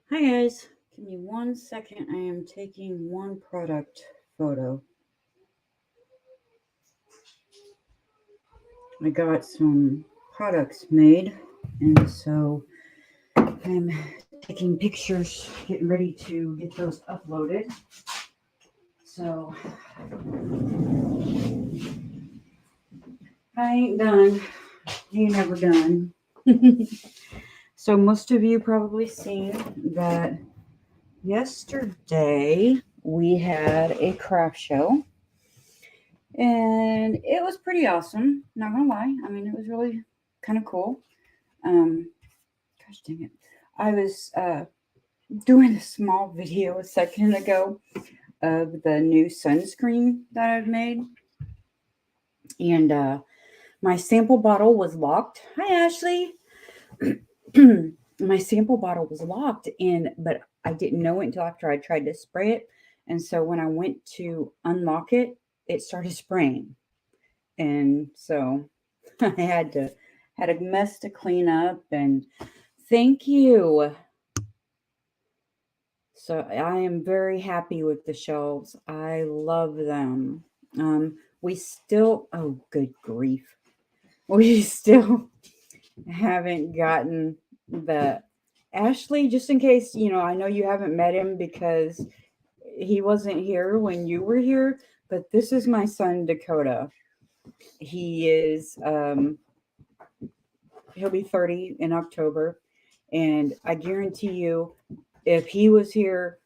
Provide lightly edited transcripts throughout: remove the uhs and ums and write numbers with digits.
Hi guys, give me 1 second. I am taking one product photo. I got some products made, and so I'm taking pictures, getting ready to get those uploaded. So I ain't done. Ain't never done. So most of you probably seen that yesterday we had a craft show. And it was pretty awesome. Not gonna lie. I mean, it was really kind of cool. Um, gosh dang it. I was doing a small video a second ago of the new sunscreen that I've made, and my sample bottle was locked. Hi, Ashley. My sample bottle was locked, and but I didn't know it until after I tried to spray it. And so when I went to unlock it, it started spraying, and so I had a mess to clean up, and thank you. So I am very happy with the shelves. I love them. We still, oh good grief, we still haven't gotten the Ashley. Just in case I know you haven't met him because he wasn't here when you were here. But this is my son Dakota. He is he'll be 30 in October. And I guarantee you, if he was here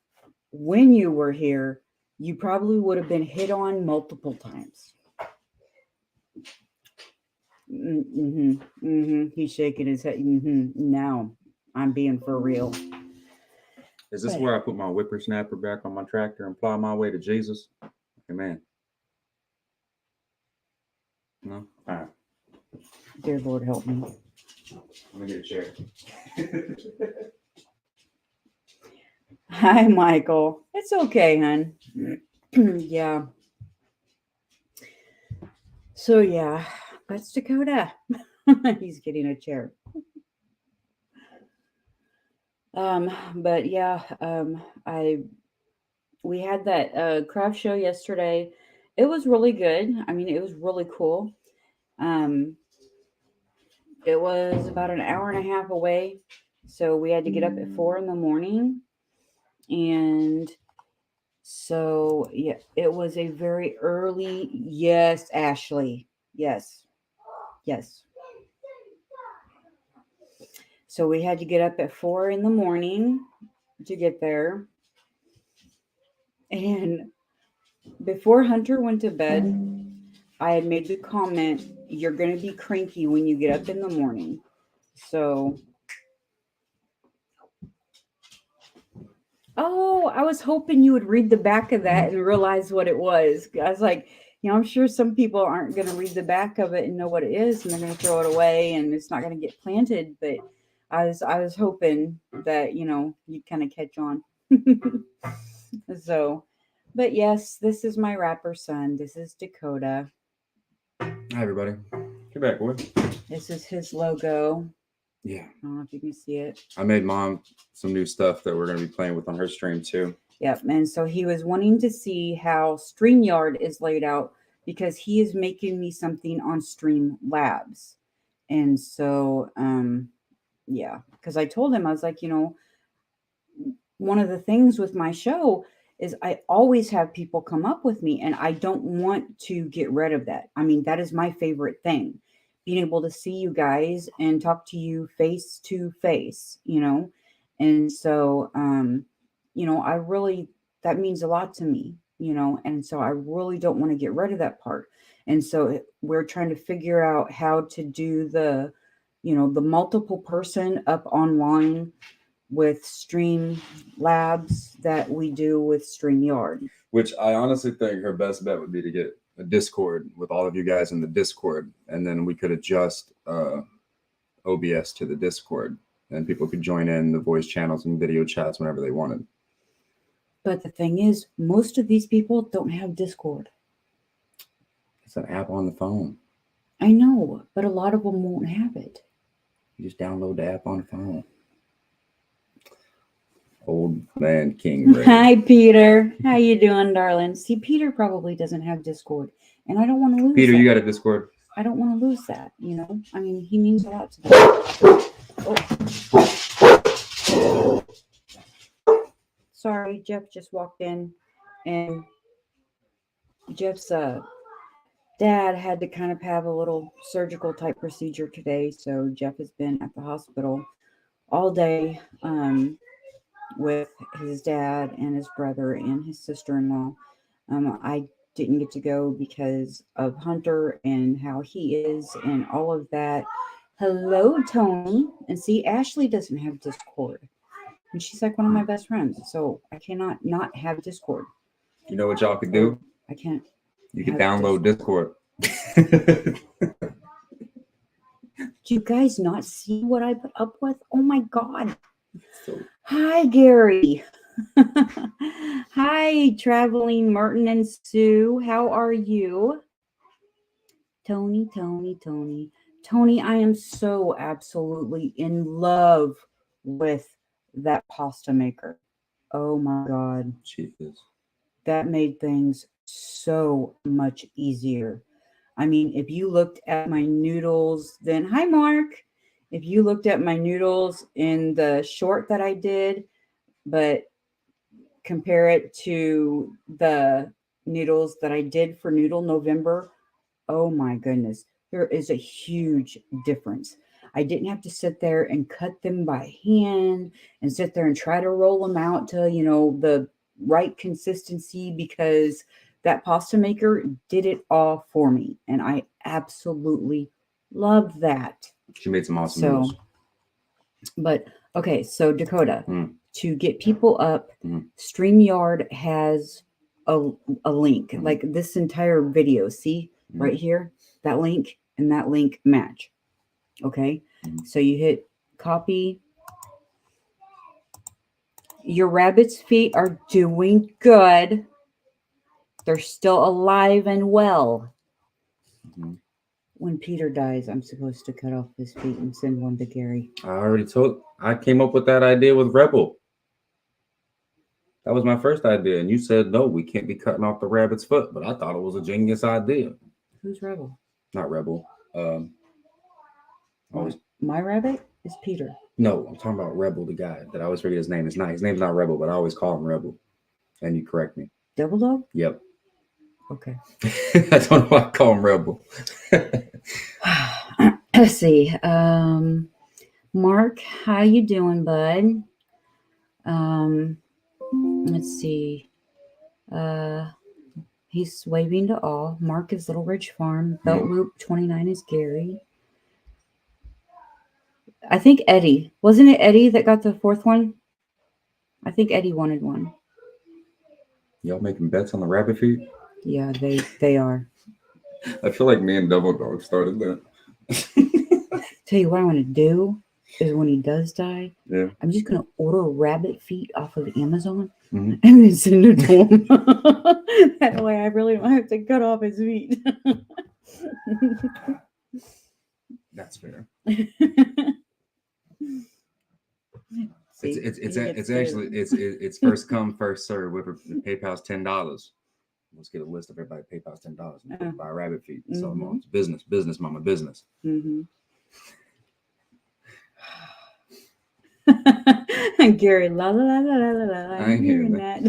when you were here, you probably would have been hit on multiple times. Mm-hmm. Mm-hmm. He's shaking his head. Mm-hmm. Now I'm being for real. Is this where I put my whippersnapper back on my tractor and plow my way to Jesus? Amen. No? All right. Dear Lord, help me. Let me get a chair. Hi, Michael. It's okay, hon. Yeah. So, yeah, that's Dakota. He's getting a chair. But yeah, I we had that craft show yesterday. It was really good. I mean, it was really cool. Um, it was about an hour and a half away, so we had to get up at 4 in the morning, and so yeah, it was a very early. Yes, Ashley. Yes, yes. So we had to get up at 4 in the morning to get there, and before Hunter went to bed, I had made the comment, "You're going to be cranky when you get up in the morning." So, oh, I was hoping you would read the back of that and realize what it was. I was like, I'm sure some people aren't going to read the back of it and know what it is, and they're going to throw it away, and it's not going to get planted. But I was hoping that you'd kind of catch on. So, but yes, this is my rapper son. This is Dakota. Hi, everybody. Get back, boy. This is his logo. Yeah. I don't know if you can see it. I made Mom some new stuff that we're going to be playing with on her stream, too. Yep. And so he was wanting to see how StreamYard is laid out because he is making me something on Stream Labs. And so, yeah, because I told him, I was like, one of the things with my show is I always have people come up with me, and I don't want to get rid of that. I mean, that is my favorite thing, being able to see you guys and talk to you face to face. And so, I really, that means a lot to me. And so I really don't want to get rid of that part. And so we're trying to figure out how to do the multiple person up online with Stream Labs that we do with StreamYard. Which I honestly think her best bet would be to get a Discord with all of you guys in the Discord, and then we could adjust OBS to the Discord, and people could join in the voice channels and video chats whenever they wanted. But the thing is, most of these people don't have Discord. It's an app on the phone. I know, but a lot of them won't have it. You just download the app on the phone. Old man King Ray. Hi, Peter. How you doing, darling? See, Peter probably doesn't have Discord, and I don't want to lose. Peter, that. you got a Discord? I don't want to lose that. You know, I mean, he means a lot to me. Oh. Sorry, Jeff just walked in, and Jeff's dad had to kind of have a little surgical type procedure today, so Jeff has been at the hospital all day with his dad and his brother and his sister-in-law. I didn't get to go because of Hunter and how he is and all of that. Hello, Tony. And see, Ashley doesn't have Discord, and she's like one of my best friends, so I cannot not have Discord. You know what y'all could do? I can't. You can download Discord. Do you guys not see what I put up with? Oh my God. Hi, Gary. Hi, traveling Merton and Sue. How are you? Tony, I am so absolutely in love with that pasta maker. Oh my God. She is. That made things so much easier. I mean, if you looked at my noodles, then hi, Mark. If you looked at my noodles in the short that I did, but compare it to the noodles that I did for Noodle November, oh my goodness, there is a huge difference. I didn't have to sit there and cut them by hand and sit there and try to roll them out to, you know, the right consistency, because that pasta maker did it all for me. And I absolutely love that. She made some awesome noodles. But okay, so Dakota, to get people up, StreamYard has a link, like this entire video. See right here, that link and that link match. Okay, so you hit copy. Your rabbit's feet are doing good. They're still alive and well. When Peter dies, I'm supposed to cut off his feet and send one to Gary. I came up with that idea with Rebel. That was my first idea. And you said, no, we can't be cutting off the rabbit's foot. But I thought it was a genius idea. Who's Rebel? Not Rebel. My rabbit is Peter. No, I'm talking about Rebel, the guy that I always forget his name. His name's not Rebel, but I always call him Rebel. And you correct me. Double Dog? Yep. Okay. I don't know why I call him Rebel. Let's see. Mark, how you doing, bud? Let's see. He's waving to all. Mark is Little Ridge Farm. Belt Loop 29 is Gary. I think Eddie. Wasn't it Eddie that got the fourth one? I think Eddie wanted one. Y'all making bets on the rabbit feet? Yeah, they are. I feel like me and Double Dog started that. Tell you what I want to do is when he does die, I'm just going to order rabbit feet off of Amazon and then send it to him. That way I really don't have to cut off his feet. That's fair. See, it's first come, first serve. With PayPal's $10. Let's get a list of everybody PayPal's $10 and buy rabbit feet. So it's business, mama, business. Gary, la la la la la la. I'm hearing that.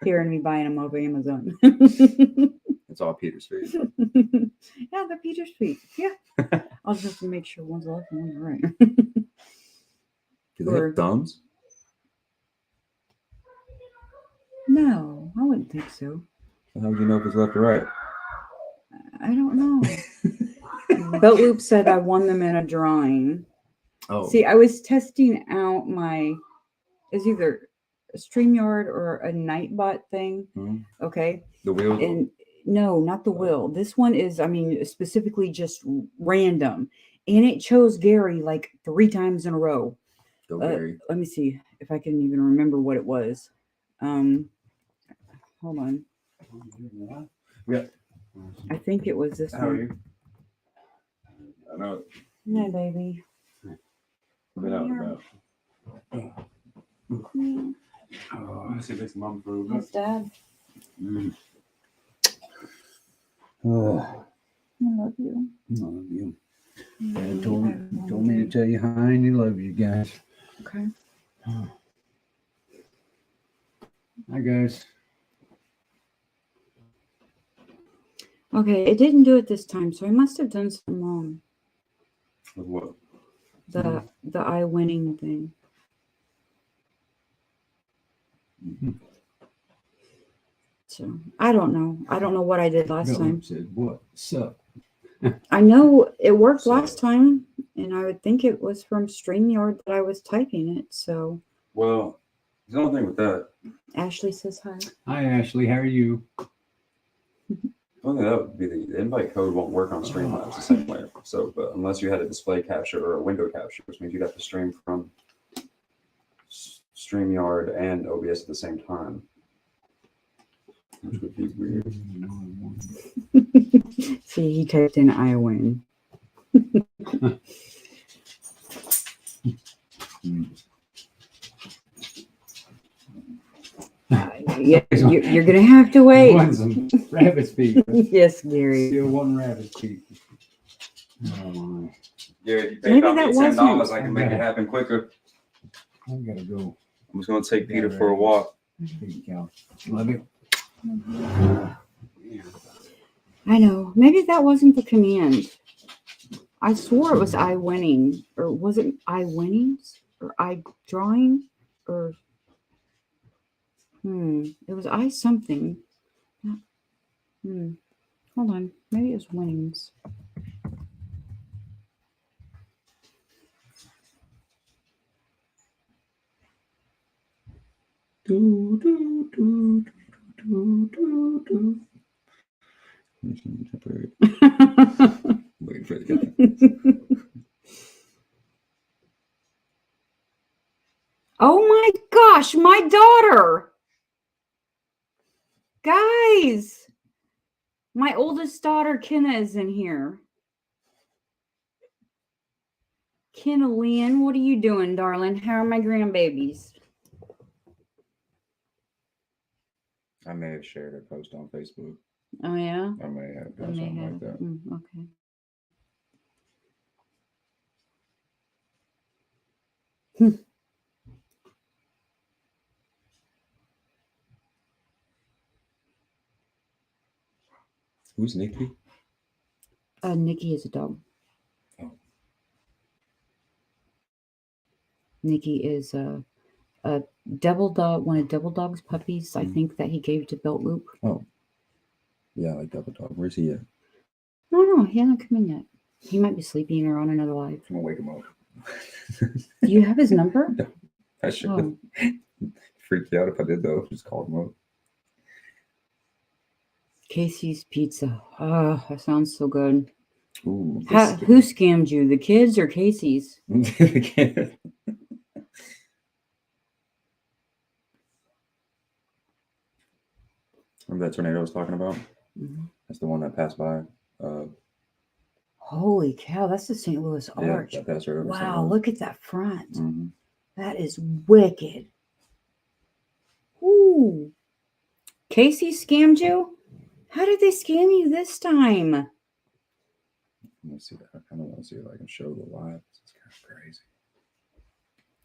Hearing me buying them off Amazon. It's all Peter's feet. Yeah, they're Peter's feet. Yeah. I'll just have to make sure one's left and one's right. Do they have thumbs? No, I wouldn't think so. How do you know if it's left or right? I don't know. Belt Loop said I won them in a drawing. Oh. See, I was testing out it's either a StreamYard or a Nightbot thing. Okay. The wheel? And no, not the wheel. This one is, specifically just random. And it chose Gary like 3 times in a row. Go Gary. Let me see if I can even remember what it was. Hold on. Yeah. I think it was this one. How are you? I know. Hi, baby. Been out and about. Yeah. Oh, let's see if it's mom food. How's Dad? Oh, I love you. love you. I Dad love told everyone. me to tell you hi and he loves you guys. Okay. Hi guys. Okay, it didn't do it this time, so I must have done something wrong. With what? The eye winning thing. Mhm. So I don't know. I don't know what I did last time. Said, what's up? I know it worked So- last time, and I would think it was from StreamYard that I was typing it. So Well, the only thing with that, Ashley says hi. Hi Ashley, how are you? the only thing that would be the invite code won't work on Streamlabs the same way. So, but unless you had a display capture or a window capture, which means you'd have to stream from StreamYard and OBS at the same time, which would be weird. See, he typed in I win. Yeah, you're gonna have to wait. Want some rabbit's feet. Yes, Gary. Still one rabbit's feet. Oh my. Yeah, if you Maybe that wasn't- $10, I can make it happen quicker. I gotta go. I'm just gonna take Peter for a walk. Feet count. Love you. I know. Maybe that wasn't the command. I swore it was I winning, or was it I winnings, or I drawing, or it was I something. Hold on. Maybe it was winnings. Do, do, do, do, do, do. Waiting for it to get Oh my gosh, my daughter. Guys, my oldest daughter, Kenna, is in here. Kenna Lynn, what are you doing, darling? How are my grandbabies? I may have shared a post on Facebook. Oh, yeah? I may have I done may something have. like that. Okay. Who's Nikki? Nikki is a dog. Oh. Nikki is a double dog, one of Double Dog's puppies, I think, that he gave to Belt Loop. Oh. Yeah, like Double Dog. Where's he at? No, no, he hasn't come in yet. He might be sleeping or on another live. I'm gonna wake him up. Do you have his number? I should Oh, freak you out if I did though. Just call him up. Casey's Pizza. Oh, that sounds so good. Ooh, Who scammed you, the kids or Casey's? Remember that tornado I was talking about? Mhm. That's the one that passed by. Holy cow, that's the St. Louis Arch. Yeah, that passed right over. Wow, look at that front. Mm-hmm. That is wicked. Ooh. Casey scammed you? How did they scam you this time? Let's see. I kind of want to see if I can show the live. It's kind of crazy.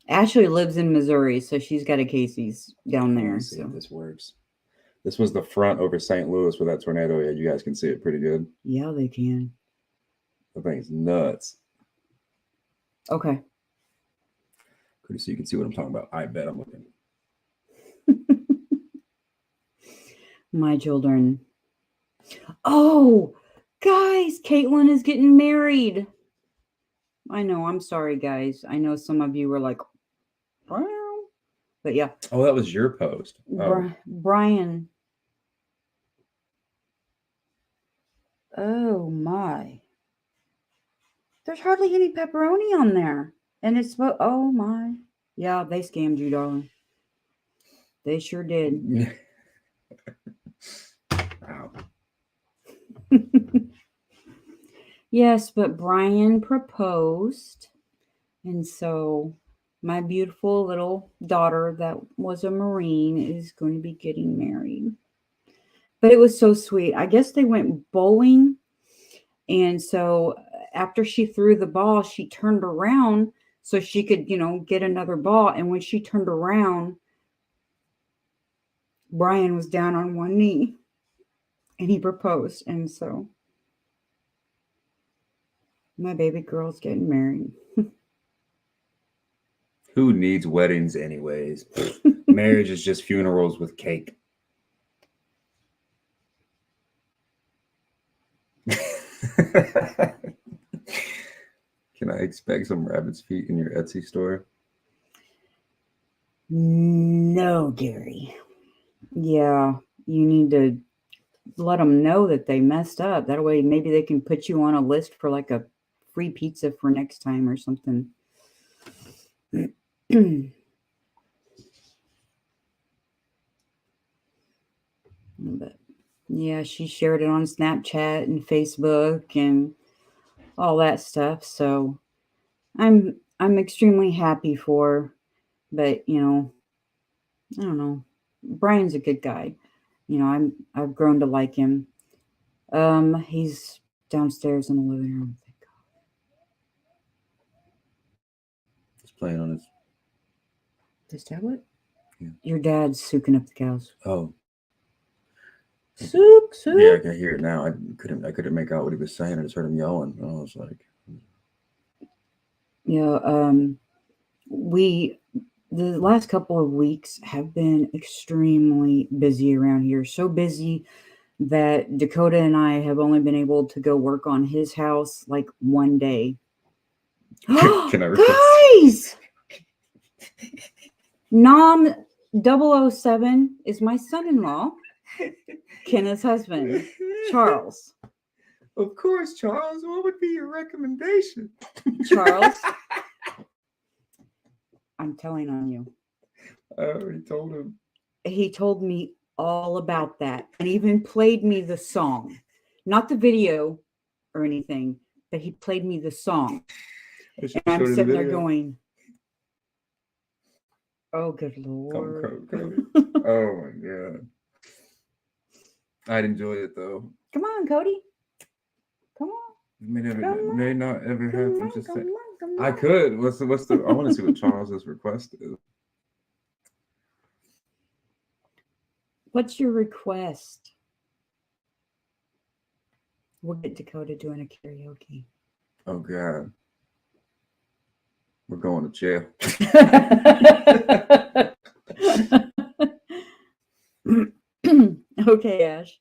Ashley lives in Missouri, so she's got a Casey's down there. Let's see So if this works. This was the front over St. Louis with that tornado. Yeah, you guys can see it pretty good. yeah, they can. The thing's nuts. Okay. So you can see what I'm talking about. I bet I'm looking. My children. Oh, guys, Caitlin is getting married. I know. I'm sorry, guys. I know some of you were like, "Wow." But yeah, Oh, that was your post. Oh, Brian. Oh my. There's hardly any pepperoni on there. And it's, oh my. Yeah, they scammed you, darling. They sure did. wow. Yes, but Brian proposed. And so my beautiful little daughter that was a Marine is going to be getting married. But it was so sweet. I guess they went bowling. And so after she threw the ball, she turned around so she could, get another ball. And when she turned around, Brian was down on one knee and he proposed. And so my baby girl's getting married. Who needs weddings anyways? Marriage is just funerals with cake. Can I expect some rabbit's feet in your Etsy store? No, Gary. Yeah, you need to let them know that they messed up. That way, maybe they can put you on a list for like a free pizza for next time or something. But yeah, she shared it on Snapchat and Facebook and all that stuff. So I'm extremely happy for her. But I don't know. Brian's a good guy. I've grown to like him. He's downstairs in the living room. Thank God. He's playing on his. His tablet? Yeah. Your dad's soaking up the cows. Oh. Sook. Yeah, I can hear it now. I couldn't make out what he was saying. I just heard him yelling. I was like, Yeah, the last couple of weeks have been extremely busy around here. So busy that Dakota and I have only been able to go work on his house like one day. Can I request? Guys! Nom 007 is my son-in-law, Kenneth's husband, Charles. Of course, Charles. What would be your recommendation? Charles, I'm telling on you. I already told him. He told me all about that and even played me the song. Not the video or anything, but he played me the song. And I'm sitting there going, oh, good Lord. Oh, my God. I'd enjoy it, though. Come on, Cody. Come on. May not ever happen. Come Just on, say, come I on. could. What's the? I want to see what Charles's request is. What's your request? We'll get Dakota doing a karaoke. Oh God, we're going to jail. Okay, Ash.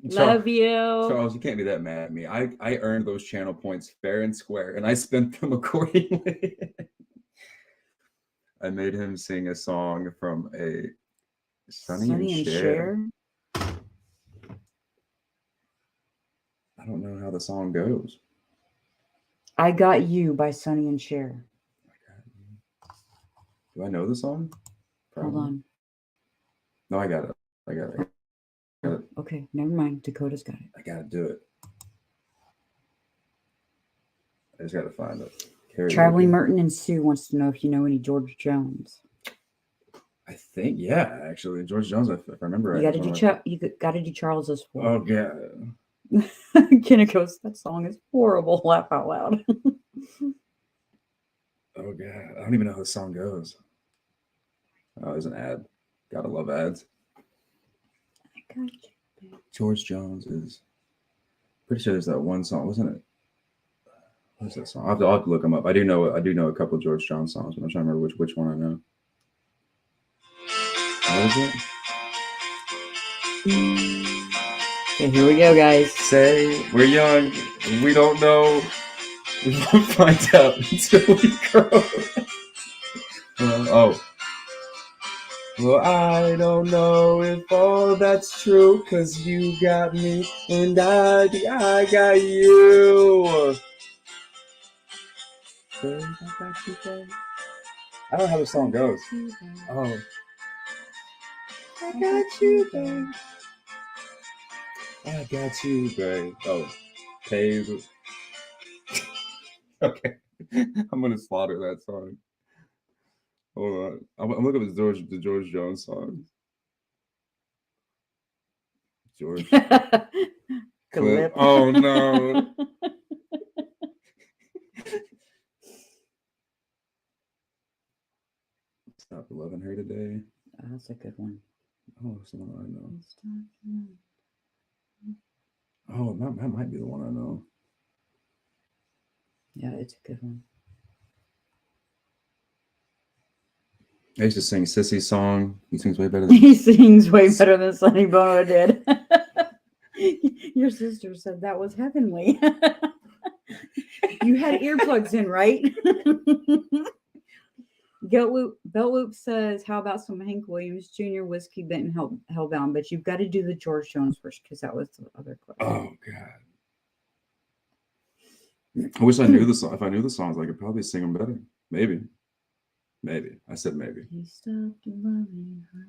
Love you. Charles, you can't be that mad at me. I earned those channel points fair and square, and I spent them accordingly. I made him sing a song from a Sonny and Cher. I don't know how the song goes. I Got You by Sonny and Cher. Do I know the song? Hold on. No, I got it. Okay, never mind. Dakota's got it. I gotta do it. I just gotta find it. Traveling Merton and Sue wants to know if you know any George Jones. I think, yeah, actually, George Jones. If I remember right. You got to do Charles's. Oh yeah. Kenneth goes, that song is horrible. Laugh out loud. Oh God, I don't even know how the song goes. Oh, there's an ad. Gotta love ads. I got you. George Jones is pretty sure there's that one song, wasn't it? What's that song? I'll have to look them up. I do know a couple of George Jones songs, but I'm trying to remember which one I know. What is it? Okay, here we go, guys. Say we're young, we don't know. We won't find out until we grow. Well, I don't know if all that's true, 'cause you got me and I got you. I don't know how the song goes. Oh. I got you, babe. I got you, babe. Oh, babe. Okay. I'm gonna slaughter that song. Hold on. I'm looking at the George Jones song. George Clip. Clip. Oh no. Stop loving her today. Oh, that's a good one. Oh, it's the one I know. Oh, that might be the one I know. Yeah, it's a good one. I used to sing Sissy's song. He sings way better than He sings way better than Sonny Bono did. Your sister said that was heavenly. You had earplugs in, right? Beltloop says, how about some Hank Williams Jr. Whiskey Benton Hellbound? But you've got to do the George Jones first because that was the other question. Oh God. I wish I knew the song. If I knew the songs, I could probably sing them better. Maybe. I said maybe. He stopped loving her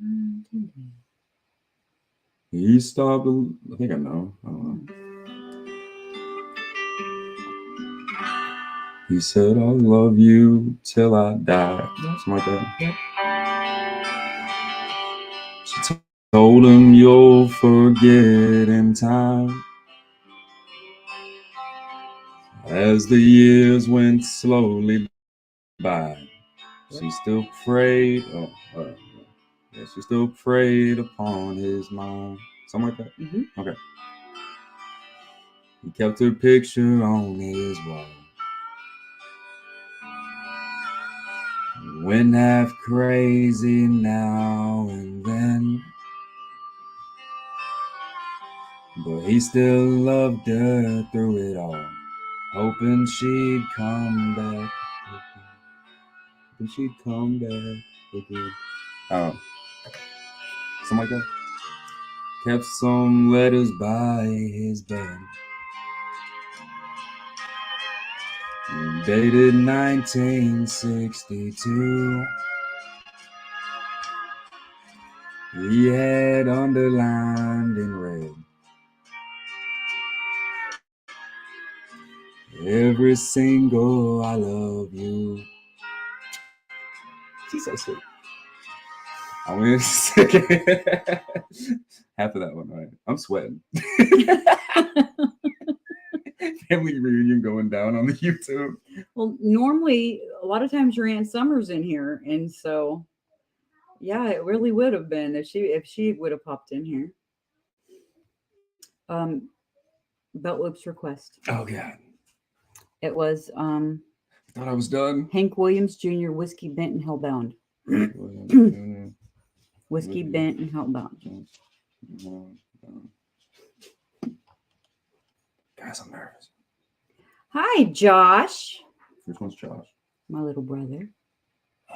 today. He stopped. I think I know. I don't know. He said, "I'll love you till I die." Something like that. Yep. She told him, "You'll forget in time." As the years went slowly by, she still preyed. She still preyed upon his mind. Something like that. Mm-hmm. Okay. He kept her picture on his wall. Went half crazy now and then, but he still loved her through it all, hoping she'd come back. Hoping she'd come back again. Something like that. Kept some letters by his bed, dated 1962. He had underlined in red every single "I love you." She's so sweet. I'm gonna stick half of that one, right? I'm sweating. Family reunion going down on the YouTube. Well, normally, a lot of times your Aunt Summer's in here, and so yeah, it really would have been if she would have popped in here. Beltloop's request. Oh God. It was Thought I was done. Hank Williams Jr. Whiskey Benton Hellbound. Whiskey Benton Hellbound. Guys, I'm nervous. Hi, Josh. Which one's Josh? My little brother.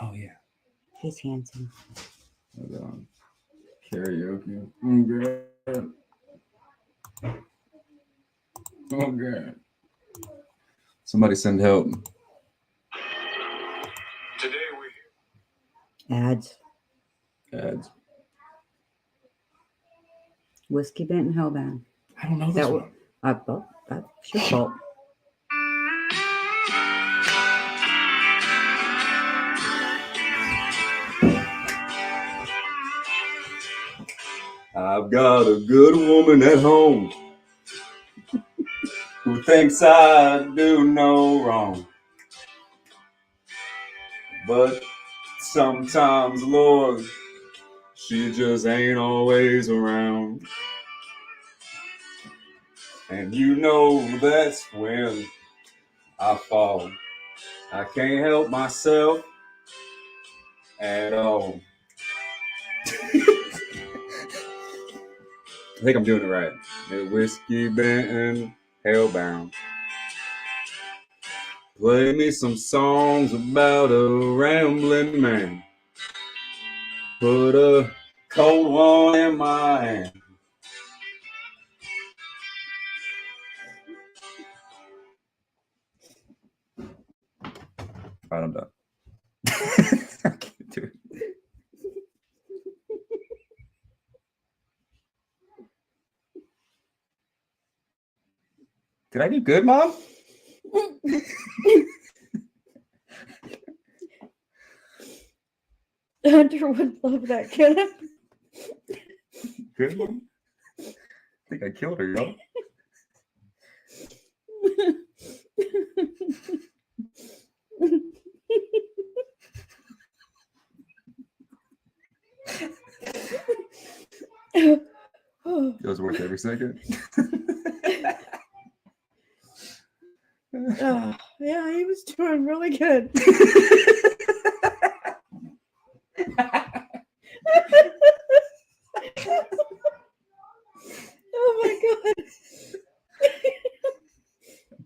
Oh yeah. He's handsome. Karaoke. Oh God. Oh God. Somebody send help. Today we Ads. Whiskey Benton Hellbound. I don't know this That one. that's your fault. I've got a good woman at home who thinks I do no wrong. But sometimes, Lord, she just ain't always around. And you know that's when I fall. I can't help myself at all. I think I'm doing it right. The Whiskey Benton Hellbound. Play me some songs about a rambling man. Put a cold one in my hand. All right, I'm done. I can't do it. Did I do good, Mom? Hunter would love that, Kenneth. Good one. I think I killed her, y'all. It was worth every second. Yeah, he was doing really good. Oh my god.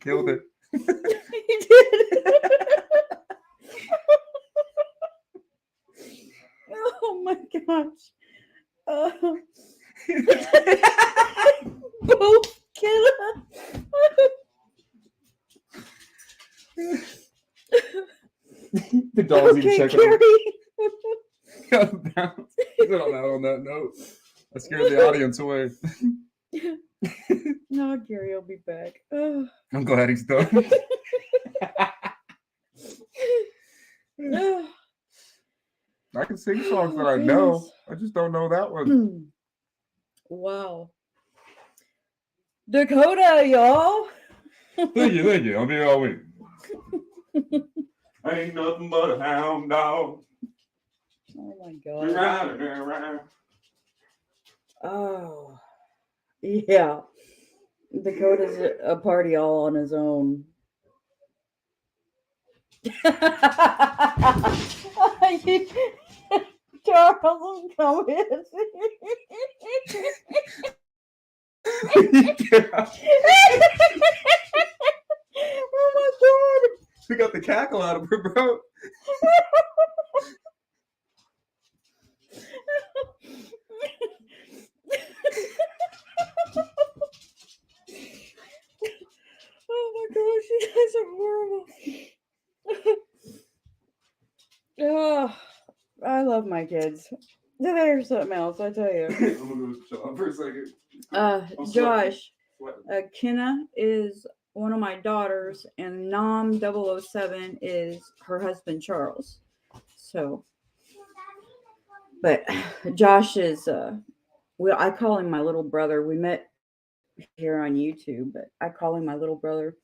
Killed it. He did. Oh my gosh. Both Kenneth. The dog's even Okay, checking on Carrie. on that note. I scared the audience away. No, Gary will be back. Oh. I'm glad he's done. Oh. I can sing songs that Oh, I know. goodness. I just don't know that one. Wow. Dakota, y'all. Thank you. I'll be here all week. Ain't nothing but a hound dog. Oh my god. Oh. Yeah. Dakota's a party all on his own. Charles, come in. Oh my god. We got the cackle out of her, bro. Oh my gosh, you guys are horrible. Oh, I love my kids. There's something else, I tell you. I'm gonna go chill out for a second. Josh, Sweating. Kenna is one of my daughters, and Nom 007 is her husband Charles. So, but Josh is I call him my little brother. We met here on YouTube, but I call him my little brother.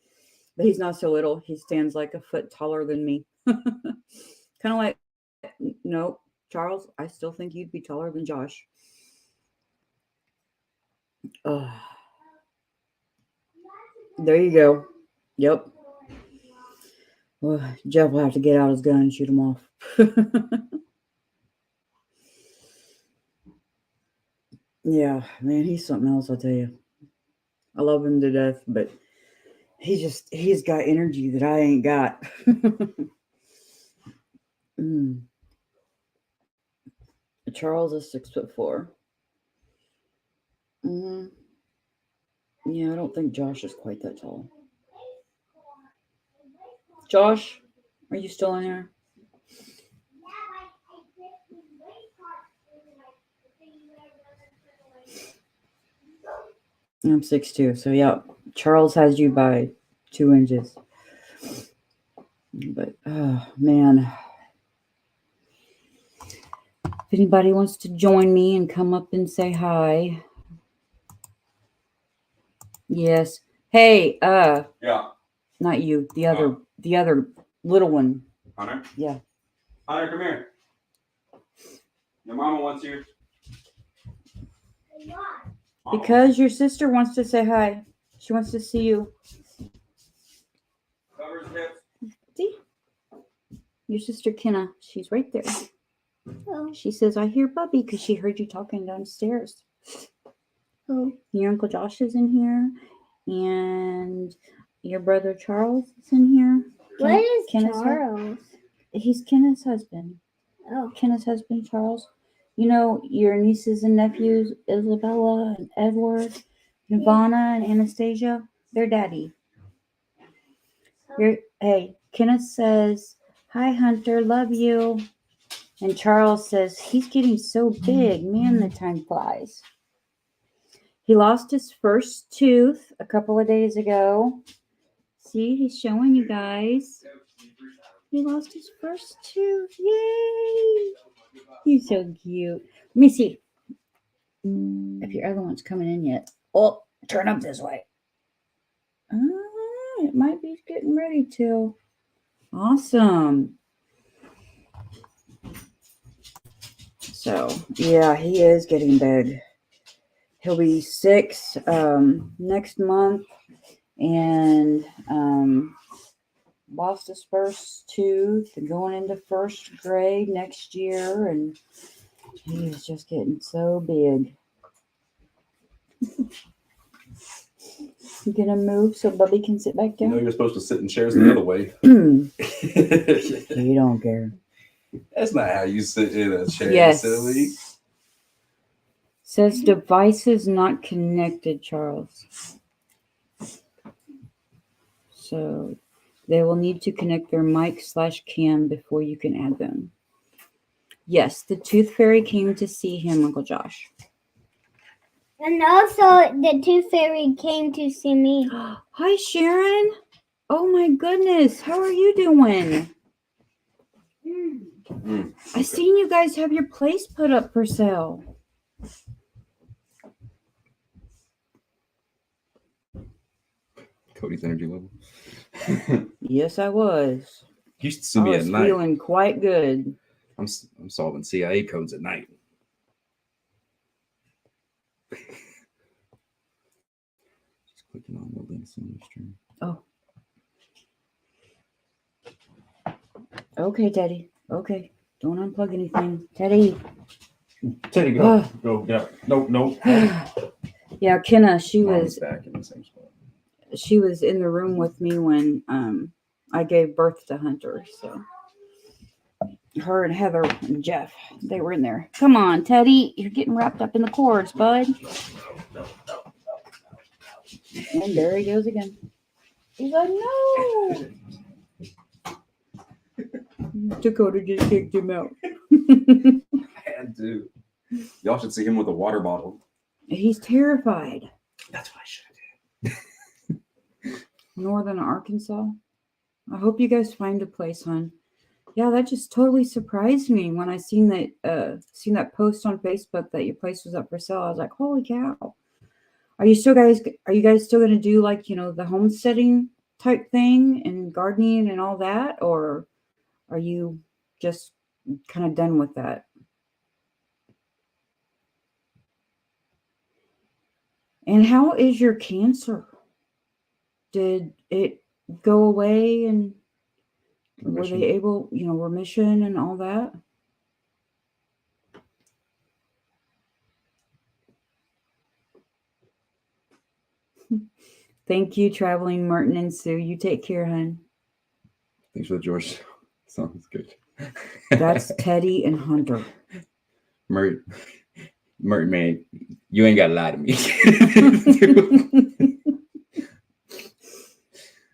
But he's not so little. He stands like a foot taller than me. Kind of like, no, Charles, I still think you'd be taller than Josh. There you go. Yep. Well, Jeff will have to get out his gun and shoot him off. Yeah, man, he's something else, I'll tell you. I love him to death, but he's got energy that I ain't got. Charles is 6'4". Yeah, I don't think Josh is quite that tall. Josh, are you still in there? I'm 6'2", so yeah, Charles has you by 2 inches. But oh man, if anybody wants to join me and come up and say hi, yes. Hey, Yeah. not you, the other little one. Hunter? Yeah. Hunter, come here. Your mama wants you. Because your sister wants to say hi. She wants to see you. Cover his hips. See? Your sister Kenna, she's right there. Oh. She says, I hear Bubby because she heard you talking downstairs. Oh. Your Uncle Josh is in here. And your brother Charles is in here. What is Kenna's Charles? He's Kenna's husband. Oh. Kenna's husband, Charles. You know, your nieces and nephews, Isabella and Edward, Nirvana and Anastasia, their daddy. Hey, Kenneth says, hi, Hunter, love you. And Charles says, he's getting so big. Man, the time flies. He lost his first tooth a couple of days ago. See, he's showing you guys. He lost his first tooth. Yay! You're so cute. Let me see if your other one's coming in yet. Oh, turn up this way. It might be getting ready to. Awesome. So, yeah, he is getting big. He'll be 6 next month, and lost his first tooth and going into first grade next year, and he is just getting so big. You gonna move so Bubby can sit back You know down? you're supposed to sit in chairs the other way. You don't care. That's not how you sit in a chair, Yes. silly. Says devices not connected, Charles. So they will need to connect their mic/cam before you can add them. Yes, the Tooth Fairy came to see him, Uncle Josh. And also, the Tooth Fairy came to see me. Hi, Sharon. Oh my goodness, how are you doing? I seen you guys have your place put up for sale. Cody's energy level. Yes, I was. He used to see I me at was night. feeling quite good. I'm solving CIA codes at night. Just clicking on the links in the stream. Oh. Okay, Teddy. Okay. Don't unplug anything. Teddy. Teddy, go. Go. Yeah. No. Yeah, Kenna, she Mom's was back in the same spot. in the room with me when I gave birth to Hunter. So her and Heather and Jeff, they were in there. Come on, Teddy. You're getting wrapped up in the cords, bud. And there he goes again. He's like, no. Dakota just kicked him out. I had to. Y'all should see him with a water bottle. He's terrified. That's what I should have Northern Arkansas. I hope you guys find a place, hon. Yeah, that just totally surprised me when I seen that post on Facebook that your place was up for sale. I was like, holy cow. Are you guys still gonna do like, the homesteading type thing and gardening and all that, or are you just kind of done with that? And how is your cancer? Did it go away, and were they able, remission and all that? Thank you, Traveling Merton and Sue. You take care, hon. Thanks for the George. Sounds good. That's Teddy and Hunter. Mert, man, you ain't got to lie to me.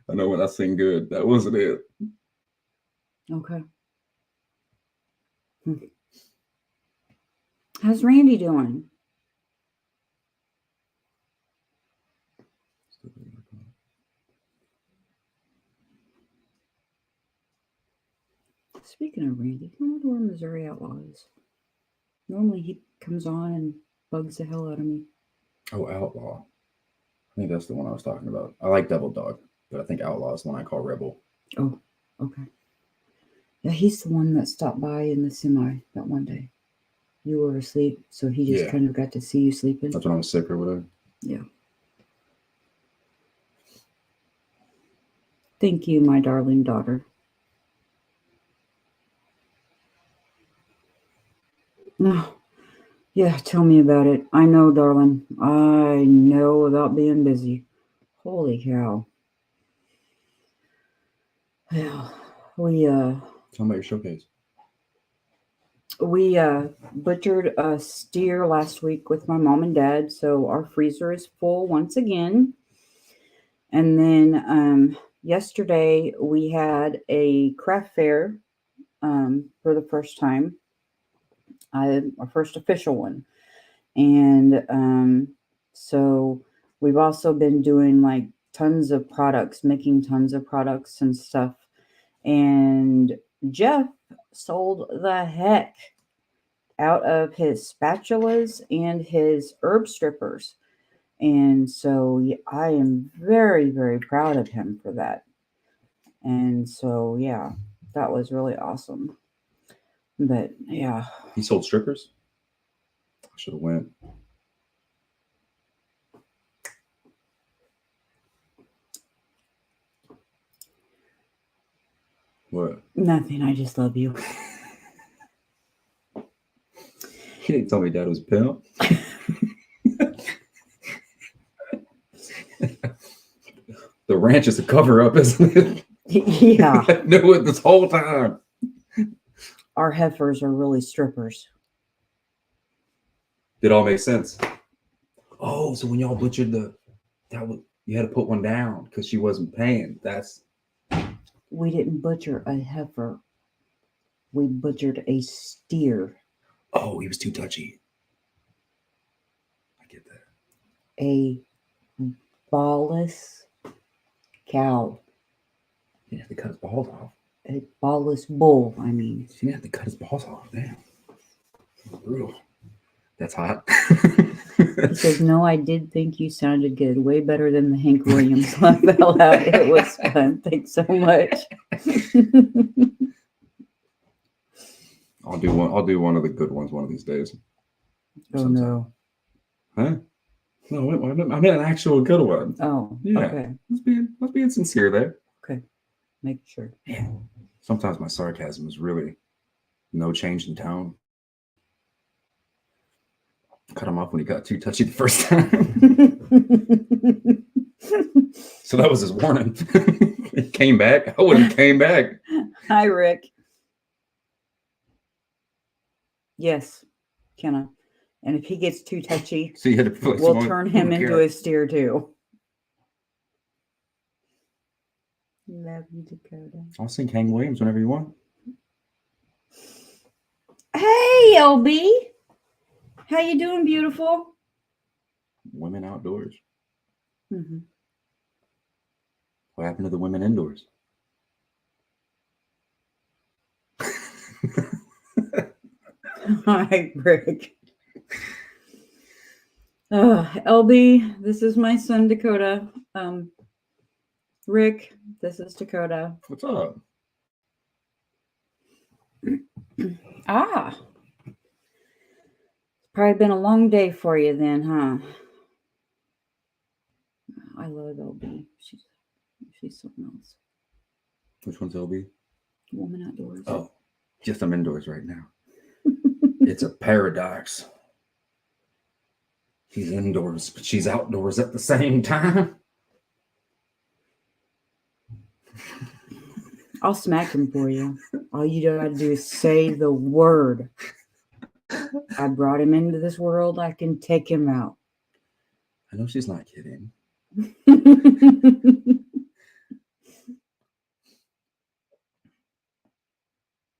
I know when I sing good, that wasn't it. Okay. How's Randy doing? Speaking of Randy, I wonder where Missouri Outlaw is. Normally he comes on and bugs the hell out of me. Oh, Outlaw. I think that's the one I was talking about. I like Devil Dog, but I think Outlaw is the one I call Rebel. Oh, okay. Yeah, he's the one that stopped by in the semi that one day. You were asleep, so he just kind of got to see you sleeping. That's when I was sick or whatever. Yeah. Thank you, my darling daughter. No. Yeah, tell me about it. I know, darling. I know about being busy. Holy cow. Well, we Tell me about your showcase. We butchered a steer last week with my mom and dad, so our freezer is full once again. And then yesterday we had a craft fair for the first time, our first official one. And so we've also been doing like tons of products, making tons of products and stuff. And Jeff sold the heck out of his spatulas and his herb strippers. And so I am very, very proud of him for that. And so, yeah, that was really awesome. But yeah, He sold strippers. I should have went. What? nothing. I just love you. He didn't tell me Dad was a pimp. The ranch is a cover up, isn't it? Yeah, I knew it this whole time. our heifers are really strippers. It all makes sense. Oh, so when y'all butchered you had to put one down because she wasn't paying. We didn't butcher a heifer. We butchered a steer. Oh, he was too touchy. I get that. A ballless cow. He didn't have to cut his balls off. A ballless bull, I mean. He didn't have to cut his balls off. Damn. Brutal. That's hot. He says, no, I did think you sounded good. Way better than the Hank Williams laugh out loud. It was fun. Thanks so much. I'll do one of the good ones one of these days. Oh, no. Huh? No, I meant an actual good one. Oh, Yeah. okay. Let's being sincere there. Okay. Make sure. Yeah. Sometimes my sarcasm is really no change in tone. Cut him off when he got too touchy the first time. So that was his warning. He came back. I wouldn't have came back. Hi, Rick. Yes, Kenna. And if he gets too touchy, So you had to we'll turn him into a steer too. Love you, Dakota. I'll sing Hank Williams whenever you want. Hey, LB. How you doing, beautiful? Women outdoors. Mm-hmm. What happened to the women indoors? Hi, Rick. LB, this is my son, Dakota. Rick, this is Dakota. What's up? Ah. Probably been a long day for you then, huh? I love LB. She's something else. Which one's LB? Woman outdoors. Oh, just I'm indoors right now. It's a paradox. She's indoors, but she's outdoors at the same time. I'll smack him for you. All you gotta do is say the word. I brought him into this world. I can take him out. I know she's not kidding.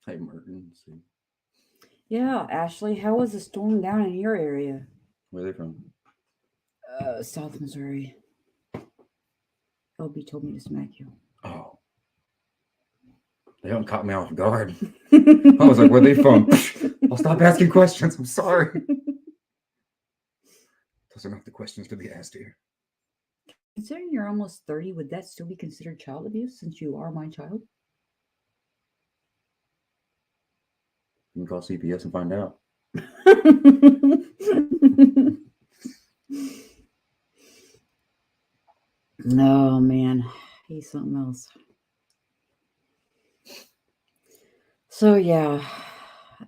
Hey, Merton. Yeah, Ashley, how was the storm down in your area? Where are they from? South Missouri. LB told me to smack you. Oh. They haven't caught me off guard. I was like, where are they from? I'll stop asking questions. I'm sorry. Those are not the questions to be asked here. Considering you're almost 30, would that still be considered child abuse since you are my child? You can call CPS and find out. No, man. He's something else. So, yeah.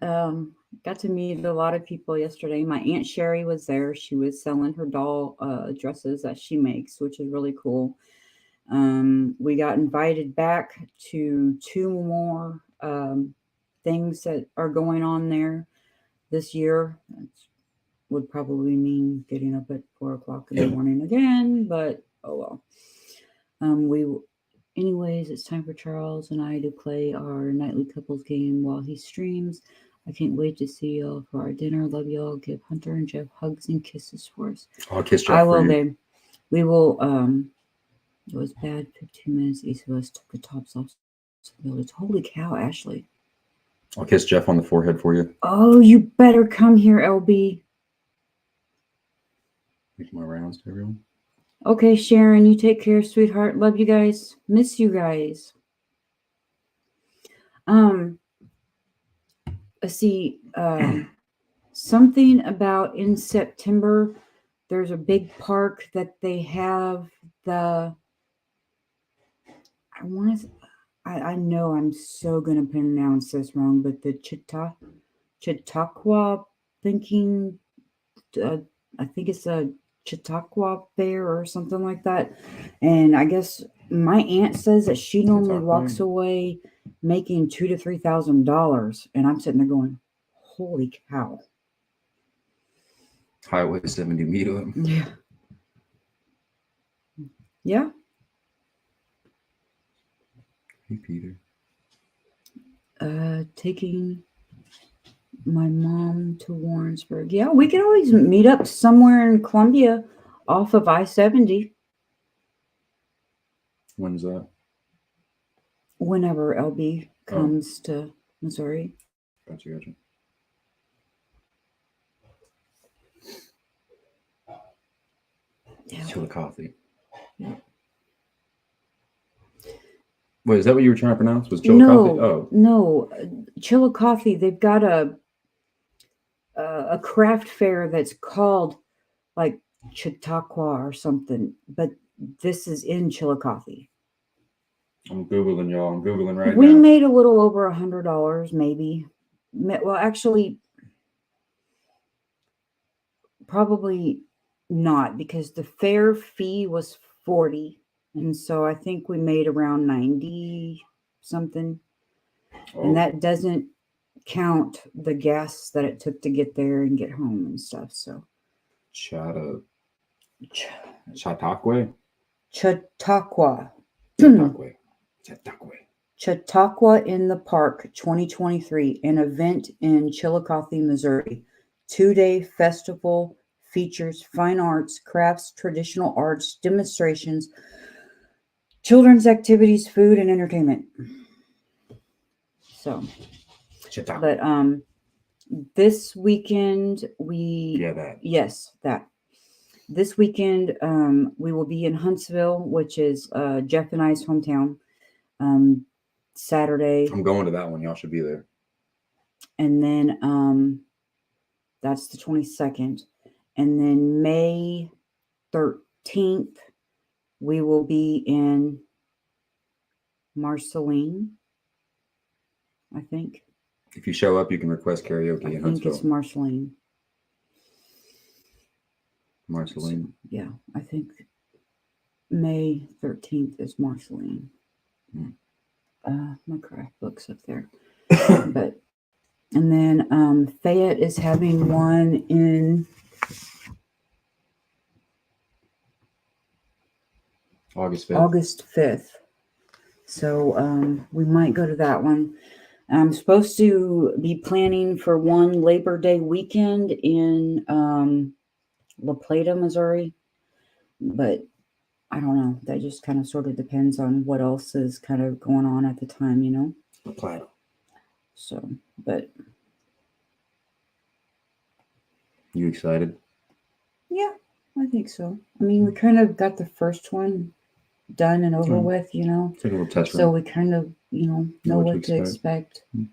Got to meet a lot of people yesterday. My Aunt Sherry was there. She was selling her doll dresses that she makes, which is really cool. We got invited back to 2 more things that are going on there this year. That would probably mean getting up at 4 o'clock in the morning again, but oh well. Anyways, it's time for Charles and I to play our nightly couples game while he streams. I can't wait to see y'all for our dinner. Love y'all. Give Hunter and Jeff hugs and kisses for us. I'll kiss Jeff I for will, you. babe. We will. It was bad. 15 minutes. Each of us took the tops off. Holy cow, Ashley. I'll kiss Jeff on the forehead for you. Oh, you better come here, LB. Make my rounds to everyone. Okay, Sharon, you take care, sweetheart. Love you guys. Miss you guys. Let's see. Something about in September, there's a big park that they have the. I know I'm so gonna pronounce this wrong, but the Chautauqua thinking. I think it's a Chautauqua Fair or something like that. And I guess my aunt says that she normally Chautauqua. walks away making $2,000 to $3,000, and I'm sitting there going, "Holy cow!" Highway 70 meetup. Yeah, yeah. Hey, Peter. Taking my mom to Warrensburg. Yeah, we could always meet up somewhere in Columbia off of I-70 When's that? whenever LB comes to Missouri. Gotcha. Yeah. Chillicothe. Yeah. Wait, is that what you were trying to pronounce? Was Chillicothe? Oh, No, Chillicothe. They've got a craft fair that's called like Chautauqua or something, but this is in Chillicothe. I'm Googling, y'all. I'm Googling right We now. made a little over $100, maybe. Well, actually, probably not, because the fair fee was $40, and so I think we made around 90 something, and that doesn't count the gas that it took to get there and get home and stuff. So Chautauqua. Chautauqua. Chautauqua in the Park 2023, an event in Chillicothe, Missouri. 2-day festival features fine arts, crafts, traditional arts, demonstrations, children's activities, food, and entertainment. So, Chautauqua. but this weekend that. This weekend we will be in Huntsville, which is Jeff and I's hometown. Saturday. I'm going to that one. Y'all should be there. And then that's the 22nd. And then May 13th, we will be in Marceline, I think. If you show up, you can request karaoke I in think it's Huntsville. Marceline. Yeah, I think May 13th is Marceline. My craft book's up there. But and then Fayette is having one in August 5th. August 5th. So we might go to that one. I'm supposed to be planning for one Labor Day weekend in La Plata, Missouri. But I don't know. That just kind of sort of depends on what else is kind of going on at the time, you know? La Plata. So, but. You excited? Yeah, I think so. I mean, we kind of got the first one done and over with, you know? Take a little test So run. we kind of, you know what to expect. Mm.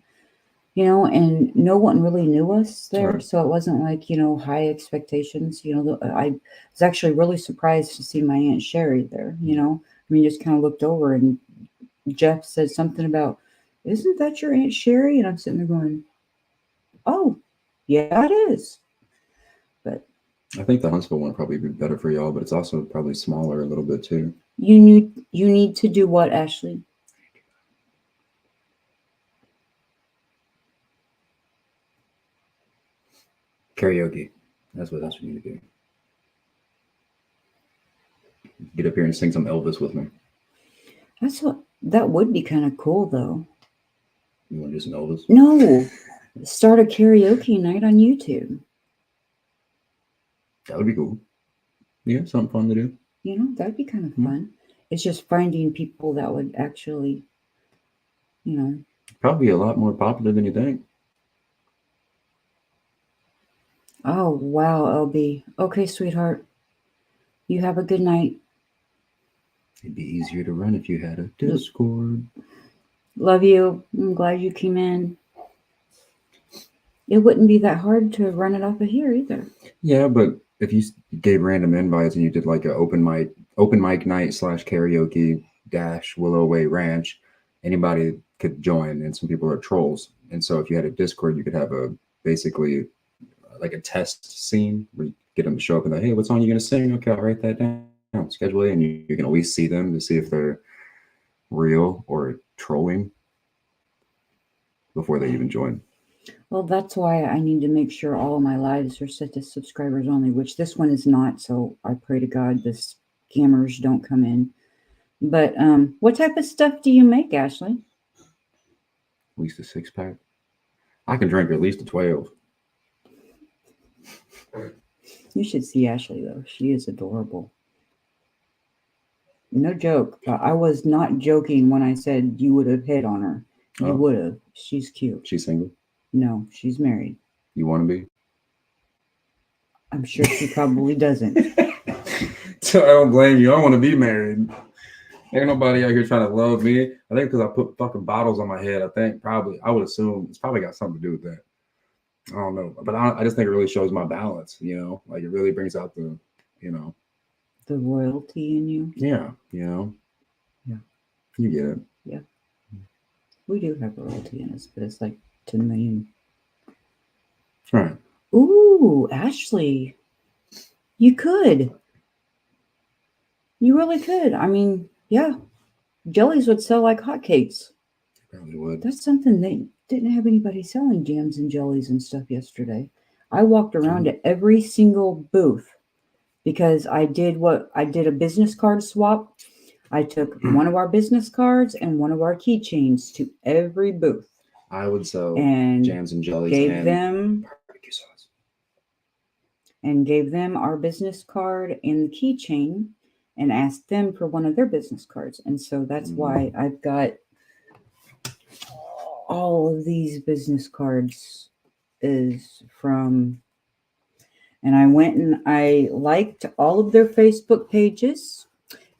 You know, and no one really knew us there. Right. So it wasn't like, you know, high expectations. You know, I was actually really surprised to see my Aunt Sherry there, you know? I mean, just kind of looked over and Jeff said something about, "Isn't that your Aunt Sherry?" And I'm sitting there going, "Oh, yeah, it is." But I think the Huntsville one would probably be better for y'all, but it's also probably smaller a little bit too. you need to do what, Ashley? Karaoke. That's what you need to do. Get up here and sing some Elvis with me. That would be kind of cool, though. You want to do some Elvis? No, start a karaoke night on YouTube. That would be cool. Yeah, something fun to do. You know, that'd be kind of fun. It's just finding people that would actually, you know. Probably a lot more popular than you think. Oh, wow, LB. Okay, sweetheart. You have a good night. It'd be easier to run if you had a Discord. Love you. I'm glad you came in. It wouldn't be that hard to run it off of here either. Yeah, but if you gave random invites and you did like an open mic night / karaoke - Willow Way Ranch, anybody could join, and some people are trolls. And so if you had a Discord, you could have a basically like a test scene where you get them to show up and like, hey, what song are you gonna sing? Okay, I'll write that down. Schedule it, and you can always see them to see if they're real or trolling before they even join. Well, that's why I need to make sure all of my lives are set to subscribers only, which this one is not. So I pray to God the scammers don't come in. But what type of stuff do you make, Ashley? At least a 6-pack. I can drink at least a 12. You should see Ashley, though. She is adorable. No joke. I was not joking when I said you would have hit on her. You Oh. would have. She's cute. She's single. No, she's married. You want to be? I'm sure she probably doesn't. So I don't blame you. I want to be married. Ain't nobody out here trying to love me. I think because I put fucking bottles on my head. I would assume it's probably got something to do with that. I don't know, but I just think it really shows my balance. Like it really brings out the, The royalty in you. Yeah. Yeah. You get it. We do have royalty in us, but it's like 10 million. All right. Ooh, Ashley. You could. You really could. I mean, yeah. Jellies would sell like hotcakes. Probably would. That's something they didn't have anybody selling jams and jellies and stuff yesterday. I walked around to every single booth because I did a business card swap. I took one of our business cards and one of our keychains to every booth. I would sell And jams and jellies gave and them barbecue sauce. our business card and the keychain and asked them for one of their business cards. And so that's why I've got all of these business cards is from, and I went and I liked all of their Facebook pages,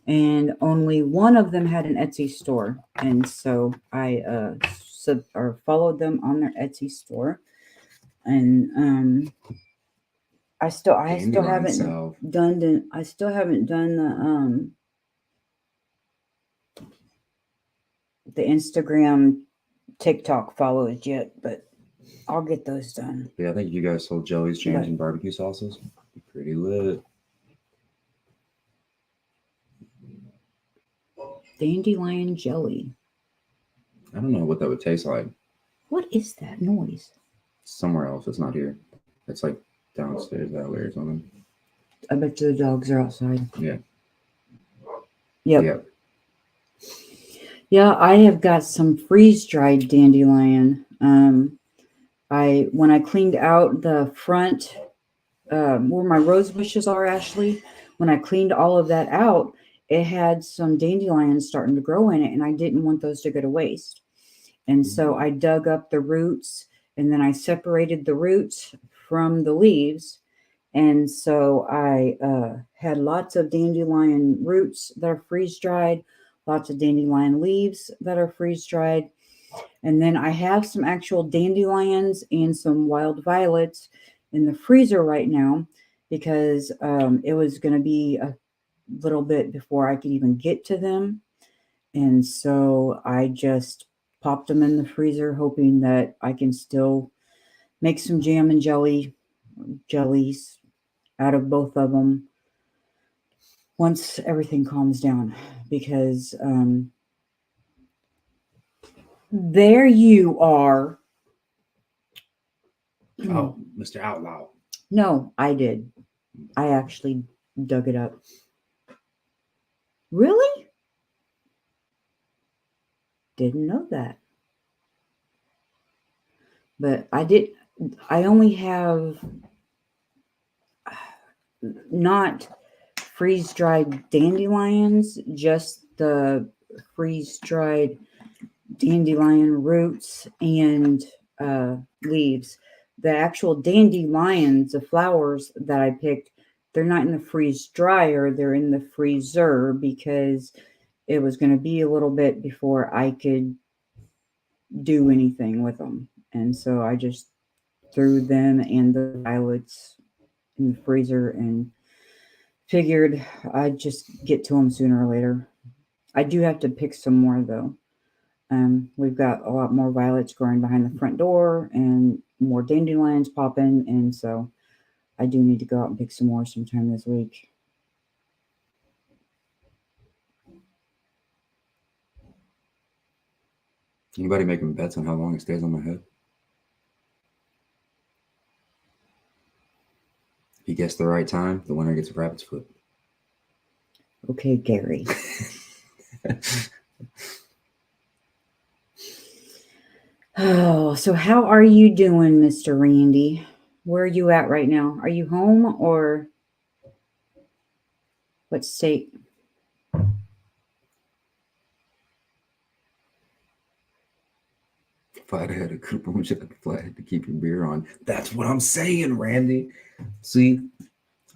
and only one of them had an Etsy store. And so I followed them on their Etsy store. And I still haven't done the Instagram TikTok follows yet, but I'll get those done. Yeah, I think you guys sold jellies, jams, and barbecue sauces. Pretty lit. Dandelion jelly. I don't know what that would taste like. What is that noise? Somewhere else. It's not here. It's like downstairs that way or something. I bet you the dogs are outside. Yeah. Yep. Yeah, I have got some freeze-dried dandelion. When I cleaned out the front where my rose bushes are, Ashley, when I cleaned all of that out, it had some dandelions starting to grow in it, and I didn't want those to go to waste. And so I dug up the roots, and then I separated the roots from the leaves. And so I had lots of dandelion roots that are freeze-dried, lots of dandelion leaves that are freeze-dried. And then I have some actual dandelions and some wild violets in the freezer right now because it was going to be a little bit before I could even get to them. And so I just popped them in the freezer, hoping that I can still make some jam and jellies out of both of them once everything calms down, because there you are. Oh, Mr. Outlaw. No, I did. I actually dug it up. Really? Didn't know that. But I only have not freeze-dried dandelions, just the freeze-dried dandelion roots and leaves. The actual dandelions, the flowers that I picked, they're not in the freeze dryer, they're in the freezer because it was going to be a little bit before I could do anything with them. And so I just threw them and the violets in the freezer and figured I'd just get to them sooner or later. I do have to pick some more though. We've got a lot more violets growing behind the front door and more dandelions popping, and so I do need to go out and pick some more sometime this week. Anybody making bets on how long it stays on my head? If you guess the right time, the winner gets a rabbit's foot. Okay, Gary. Oh, so how are you doing, Mr. Randy? Where are you at right now? Are you home or what state? If I'd had a coupon, I had to keep your beer on. That's what I'm saying, Randy. See,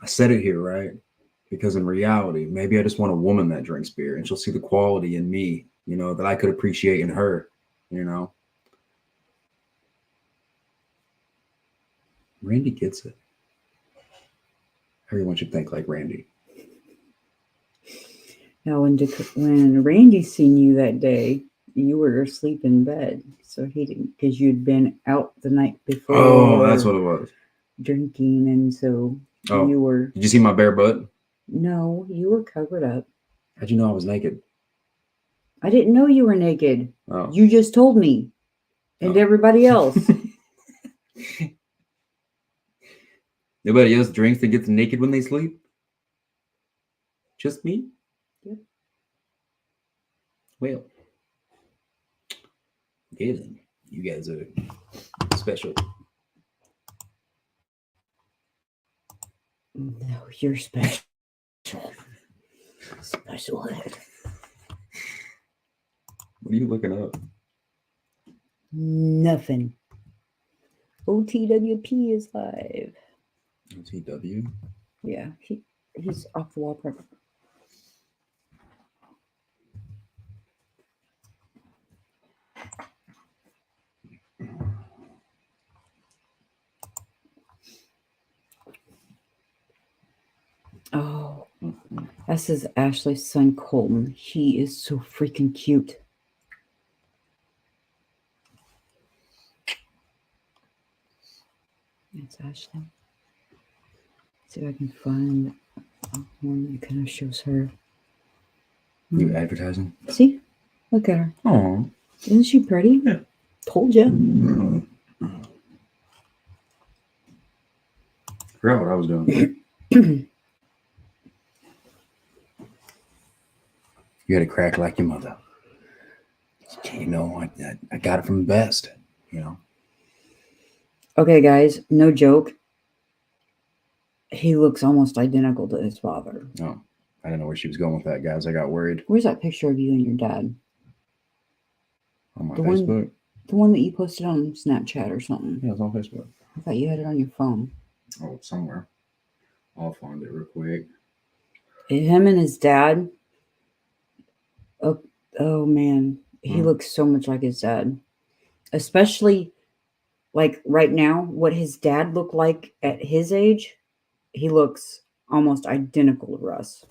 I said it here, right? Because in reality, maybe I just want a woman that drinks beer and she'll see the quality in me, that I could appreciate in her, Randy gets it. Everyone should think like Randy. Now, when Randy seen you that day, you were asleep in bed, so he didn't, because you'd been out the night before. Oh, that's what it was. Drinking, and so you were. Did you see my bare butt? No, you were covered up. How'd you know I was naked? I didn't know you were naked. Oh. You just told me, and everybody else. Nobody else drinks and gets naked when they sleep? Just me? Yep. Well, okay then. You guys are special. No, you're special. Special. What are you looking up? Nothing. OTWP is live. OTW? Yeah, he's off the wall. Perfect. Oh, this is Ashley's son, Colton. He is so freaking cute. That's Ashley. See if I can find one that kind of shows her. You advertising? See? Look at her. Oh. Isn't she pretty? Yeah. Told you. Forgot what I was doing. You had a crack like your mother. I got it from the best, Okay, guys, no joke. He looks almost identical to his father. Oh, I didn't know where she was going with that, guys. I got worried. Where's that picture of you and your dad? On my The Facebook? The one that you posted on Snapchat or something. Yeah, it's on Facebook. I thought you had it on your phone. Oh, somewhere. I'll find it real quick. Him and his dad. Oh man. He looks so much like his dad. Especially like right now, what his dad looked like at his age, he looks almost identical to Russ.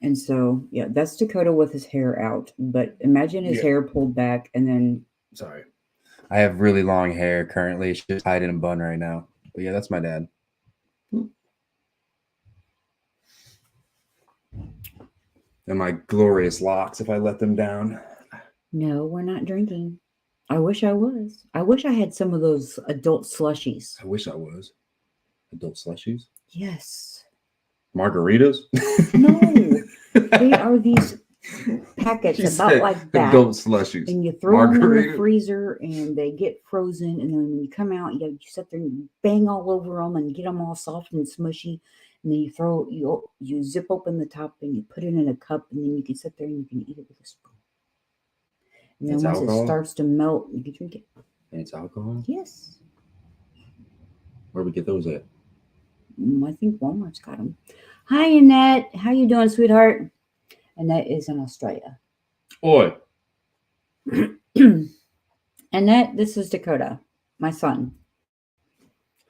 And so, yeah, that's Dakota with his hair out. But imagine his hair pulled back and then... Sorry. I have really long hair currently. It's just tied in a bun right now. But yeah, that's my dad. And my glorious locks if I let them down. No, we're not drinking. I wish I was. I wish I had some of those adult slushies. I wish I was. Adult slushies? Yes. Margaritas? No. They are these packets She about said like that. adult slushies. And you throw them in the Margarita. freezer and they get frozen. And then when you come out, you sit there and bang all over them and get them all soft and smushy. And then you zip open the top and you put it in a cup and then you can sit there and you can eat it with a spoon. And then It's once alcohol? it starts to melt, you can drink it. And it's alcohol. Yes. Where we get those at? I think Walmart's got them. Hi, Annette. How you doing, sweetheart? Annette is in Australia. Oi. Annette, this is Dakota, my son.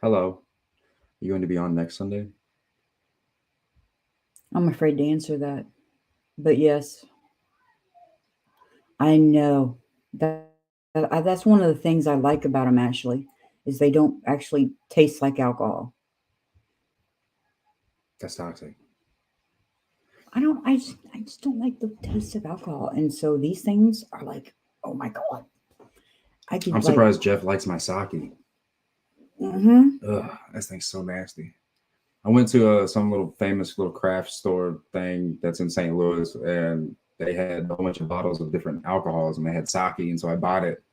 Hello. You going to be on next Sunday? I'm afraid to answer that. But yes, I know. That's one of the things I like about them, actually, is they don't actually taste like alcohol. That's toxic. I just don't like the taste of alcohol. And so these things are like, oh my God. I'm surprised Jeff likes my sake. Mm-hmm. Ugh, that thing's so nasty. I went to some little famous little craft store thing that's in St. Louis, and they had a whole bunch of bottles of different alcohols, and they had sake, and so I bought it.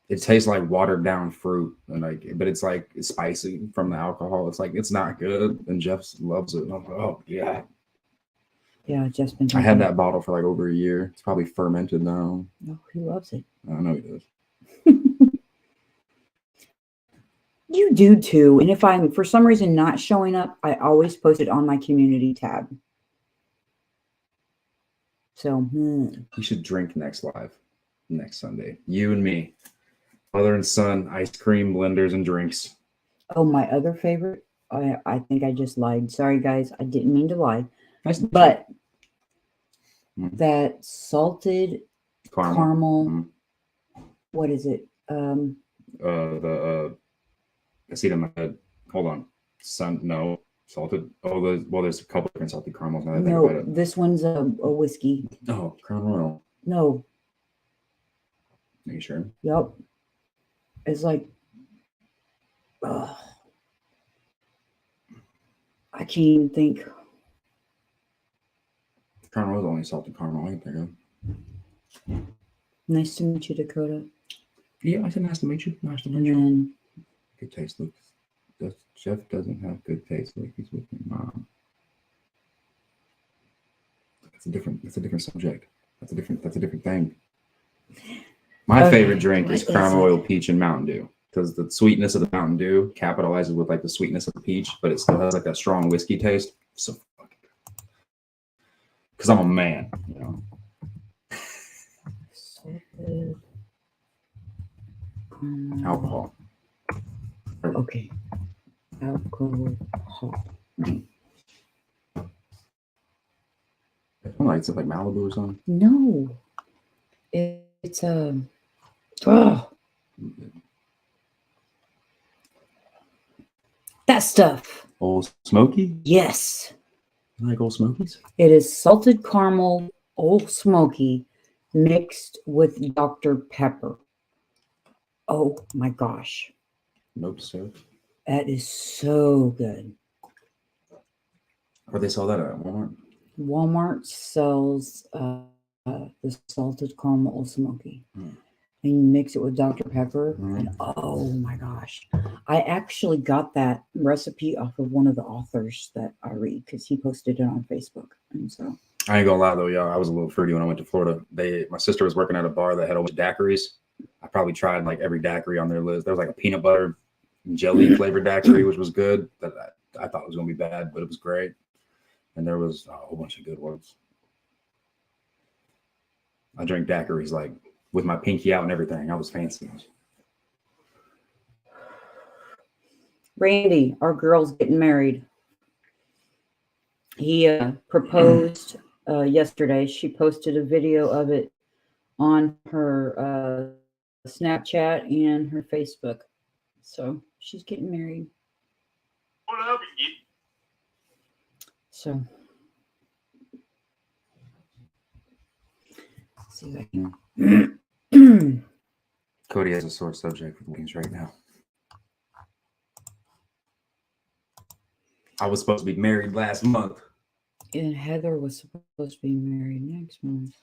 It tastes like watered down fruit, and but it's like it's spicy from the alcohol. It's like it's not good, and Jeff loves it. And I'm like, oh yeah. Yeah, Jeff's been I had drinking that bottle for like over a year. It's probably fermented now. it. Oh, he loves it. I know he does. You do too. And if I'm for some reason not showing up, I always post it on my community tab. So We should drink next Sunday. You and me, mother and son, ice cream, blenders, and drinks. oh, my other favorite. I think I just lied. Sorry, guys. I didn't mean to lie. Nice, But Mhm. that salted caramel. Mhm. What is it? The acetamide. Hold on, no salted. Oh, there's a couple different salted caramels. Now that I think about No, it. this one's a whiskey. Oh, Crown Royal. No. Are you sure? Yep. It's like, I can't even think. Crown Royal's only salted caramel I can think of. Nice to meet you, Dakota. Yeah, I said nice to meet you. Nice to meet And you. then Good taste, Lucas. Jeff doesn't have good taste like he's with your mom. That's a different subject. That's a different thing. My Okay, favorite drink is what Crown is it? Royal Peach and Mountain Dew, because the sweetness of the Mountain Dew capitalizes with like the sweetness of the peach, but it still has like that strong whiskey taste. So fucking good. Because I'm a man, you know. salted caramel. Alcohol. Okay. Alcohol. Like it's like Malibu or something. No. It's oh, that stuff. Old Smoky? Yes. You like Old Smokies? It is salted caramel, Old Smoky, mixed with Dr. Pepper. Oh my gosh. Nope, sir. That is so good. Or they sell that at Walmart. Walmart sells the salted caramel Old Smoky. Hmm. And you mix it with Dr. Pepper. Hmm. And oh my gosh. I actually got that recipe off of one of the authors that I read because he posted it on Facebook. And so I ain't gonna lie though, y'all. I was a little fruity when I went to Florida. My sister was working at a bar that had all these daiquiris. I probably tried like every daiquiri on their list. There was like a peanut butter and jelly flavored daiquiri, which was good. That I thought was gonna be bad, but it was great. And there was a whole bunch of good ones. I drank daiquiris like with my pinky out and everything. I was fancy. Randy, our girl's getting married. He proposed yesterday. She posted a video of it on her Snapchat and her Facebook. So she's getting married. What up, you? So let's see if I can. Cody has a sore subject with wings right now. I was supposed to be married last month. And Heather was supposed to be married next month.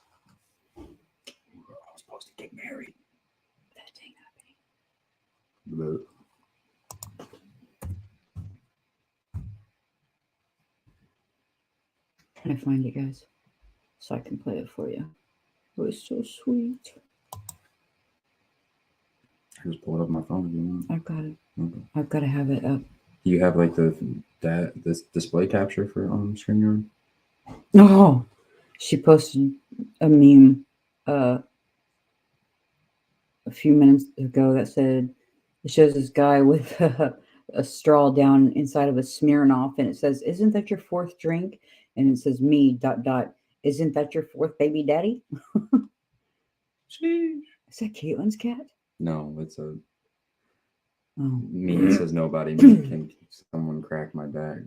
I was supposed to get married. That ain't happening. Can I find it, guys? So I can play it for you. It was so sweet. I just pulled up my phone if you want. I've got it. Okay. I've got to have it up. Do you have like this display capture for StreamYard? Oh, she posted a meme a few minutes ago that said it shows this guy with a straw down inside of a Smirnoff, and it says, "Isn't that your fourth drink?" And it says, "Me ... Isn't that your fourth baby daddy?" Sheesh. Is that Caitlin's cat? No, it's a Oh, me. It says nobody. Me. Can someone crack my bag?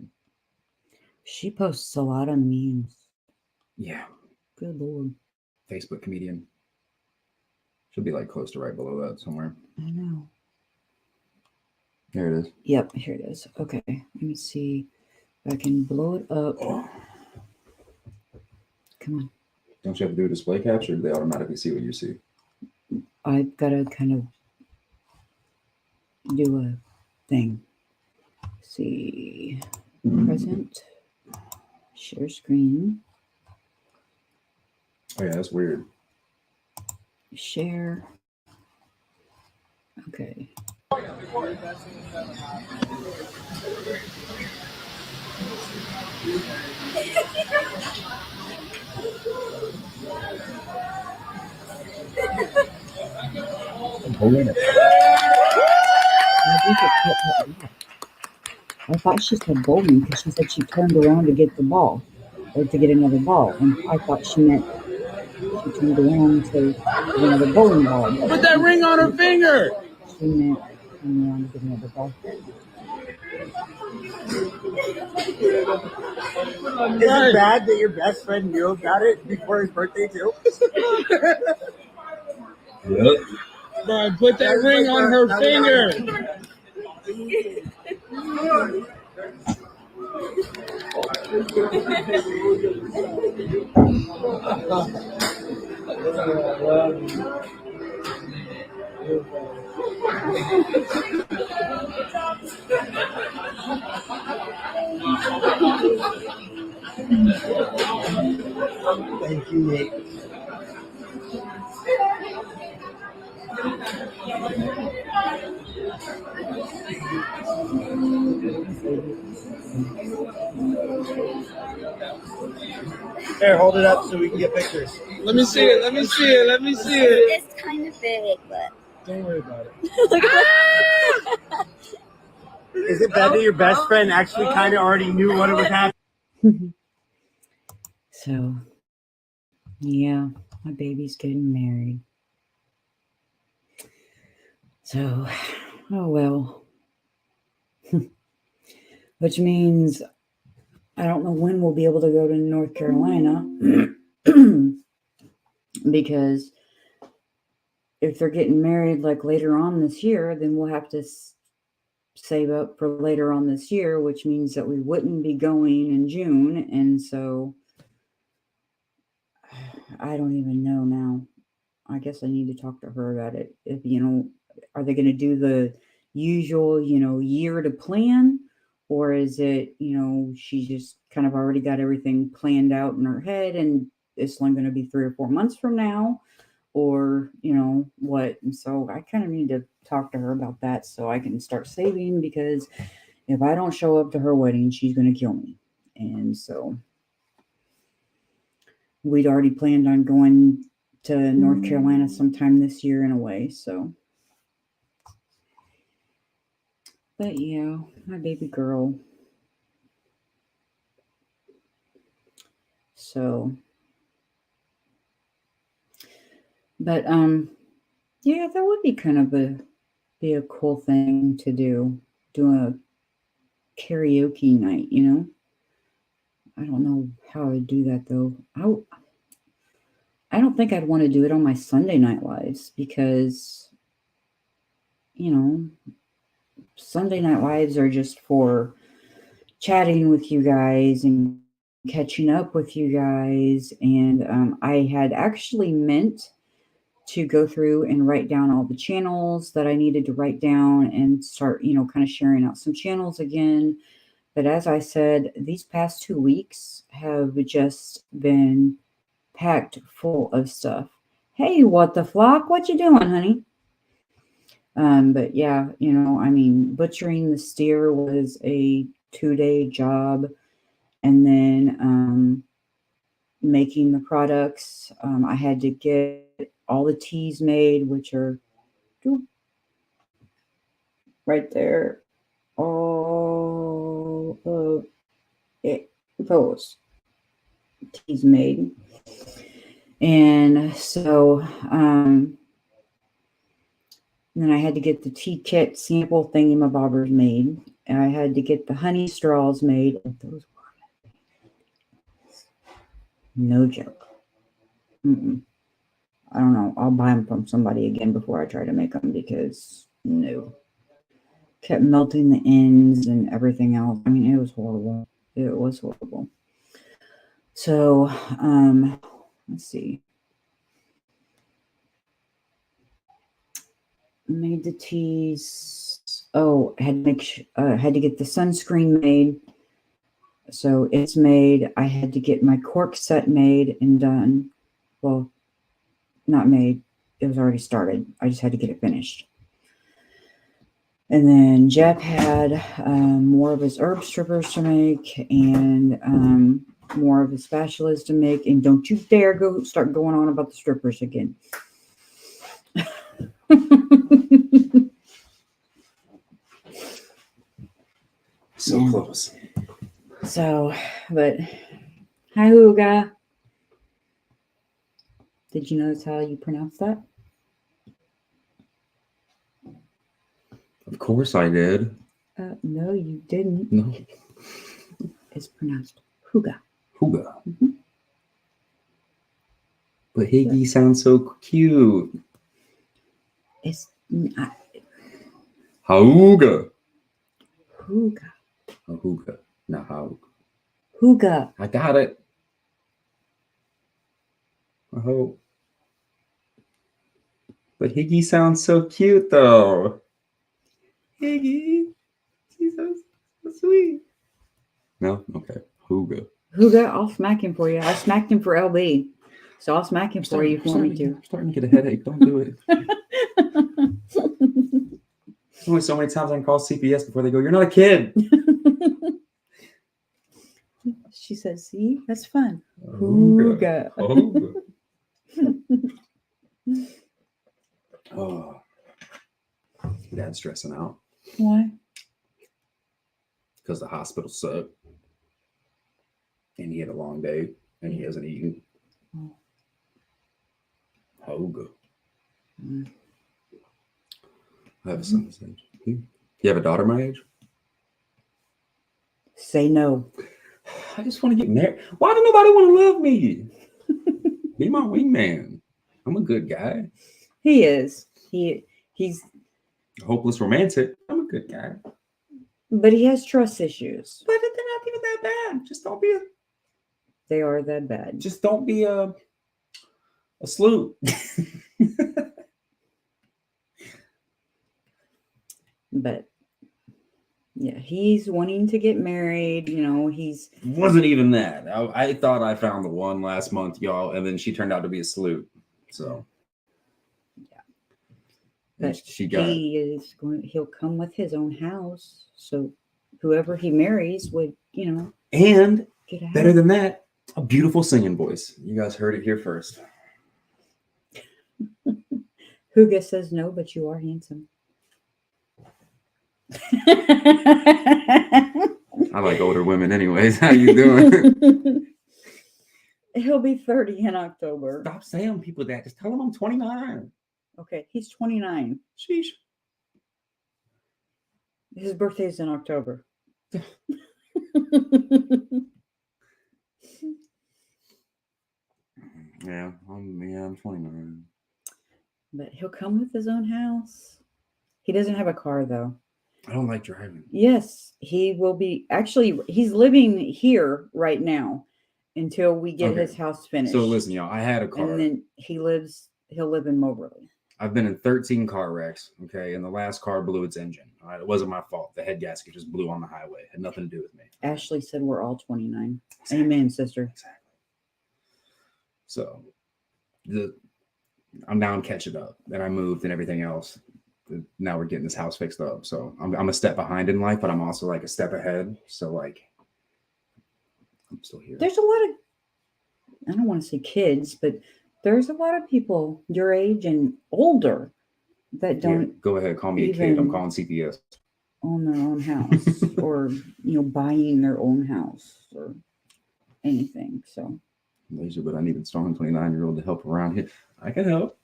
she posts a lot of memes. Yeah. Good lord. Facebook comedian. Should be like close to right below that somewhere. I know. There it is. Yep, here it is. Okay, let me see if I can blow it up. Come on. Don't you have to do a display capture? Or do they automatically see what you see? I've got to kind of do a thing. See, present, share screen, Oh yeah, that's weird. share. Okay. I thought she said bowling because she said she turned around to get the ball or to get another ball, and I thought she meant she turned around to get another bowling ball. Put that ring on her finger. She meant turn around to get another ball. Is it bad that your best friend knew about it before his birthday too? Yep. Bro, put that ring on her finger. Thank you, Nate. Here, hold it up so we can get pictures. Let me see it. Let me see it. Let me see it. It's kind of big, but Don't worry about it. look at that. Is it bad that your best friend actually kind of already knew what it was happening? So, yeah, my baby's getting married. So, oh well. Which means I don't know when we'll be able to go to North Carolina because if they're getting married like later on this year, then we'll have to save up for later on this year, which means that we wouldn't be going in June. And so I don't even know now. I guess I need to talk to her about it. If, are they going to do the usual, year to plan? Or is it, she just kind of already got everything planned out in her head and it's only going to be 3 or 4 months from now? Or, what? And so I kind of need to talk to her about that so I can start saving, because if I don't show up to her wedding, she's going to kill me. And so we'd already planned on going to North Carolina sometime this year in a way. So, but yeah, my baby girl. So, but yeah, that would be kind of be a cool thing to do a karaoke night, I don't know how I would do that though. I don't think I'd want to do it on my Sunday Night Lives because, Sunday Night Lives are just for chatting with you guys and catching up with you guys. And I had actually meant to go through and write down all the channels that I needed to write down and start, kind of sharing out some channels again. But as I said, these past 2 weeks have just been packed full of stuff. Hey, what the flock? What you doing, honey? But yeah, I mean, butchering the steer was a 2-day job, and then making the products. I had to get all the teas made, which are right there. All of those teas made. And so then I had to get the tea kit sample thingamabobbers made. And I had to get the honey straws made. And those were no joke. Mm-mm. I don't know. I'll buy them from somebody again before I try to make them because no. Kept melting the ends and everything else. I mean, it was horrible. It was horrible. So, let's see. Made the teas. Oh, had to get the sunscreen made. So it's made. I had to get my cork set made and done. Well, not made. It was already started. I just had to get it finished. And then Jeff had more of his herb strippers to make and more of his spatulas to make. And don't you dare start going on about the strippers again. So Yeah. close. So, but hi, Huga. Did you notice how you pronounce that? Of course I did. No, you didn't. No. It's pronounced Huga. Huga. Mhm. But Higgy sounds so cute. It's Hauga. Huga. Huga. Not Haug. Huga. I got it. I hope. But Higgy sounds so cute though. Higgy. She's so sweet. No? Okay. Huga. Huga, I'll smack him for you. I smacked him for LB. So I'll smack him for you if you want me to. I'm starting to get a headache. Don't do it. There's only so many times I can call CPS before they go, "You're not a kid." She says, see, that's fun. Huga. Huga. Oh. Dad's stressing out Why? because the hospital sucked. And he had a long day and he hasn't eaten. Oh. Huga. Mm. I have a son his age. You have a daughter my age? Say no. I just want to get married. Why do nobody want to love me? Be my wingman. I'm a good guy. He is. He's Hopeless romantic. I'm a good guy. but he has trust issues. But they're not even that bad. Just don't be They are that bad. a sloot. But yeah, he's wanting to get married. He's Wasn't even that. I thought I found the one last month, y'all, and then she turned out to be a sloot. So Yeah. And But she got he'll come with his own house. So whoever he marries would, and get a house. better than that, a beautiful singing voice. You guys heard it here first. Huga says no, but you are handsome. I like older women anyways. How you doing? He'll be 30 in October. Stop saying people that. Just tell them I'm 29. Okay, he's 29. Sheesh. His birthday's in October. Yeah, I'm 29. But he'll come with his own house. He doesn't have a car though. I don't like driving. Yes, he will be. Actually, he's living here right now until we get Okay. his house finished. So listen, y'all, I had a car. And then he'll live in Moberly. I've been in 13 car wrecks, okay, and the last car blew its engine. All right, it wasn't my fault. The head gasket just blew on the highway. It had nothing to do with me. Ashley said we're all 29. Exactly. Amen, sister. Exactly. So, the I'm down catching up. Then I moved and everything else. Now we're getting this house fixed up. So I'm a step behind in life, but I'm also like a step ahead. So like I'm still here. There's a lot of, I don't want to say kids, but there's a lot of people your age and older that Yeah, don't go ahead, call me a kid. I'm calling CPS. own their own house or, buying their own house or anything. So Laser, but I need a strong 29-year-old to help around here. I can help.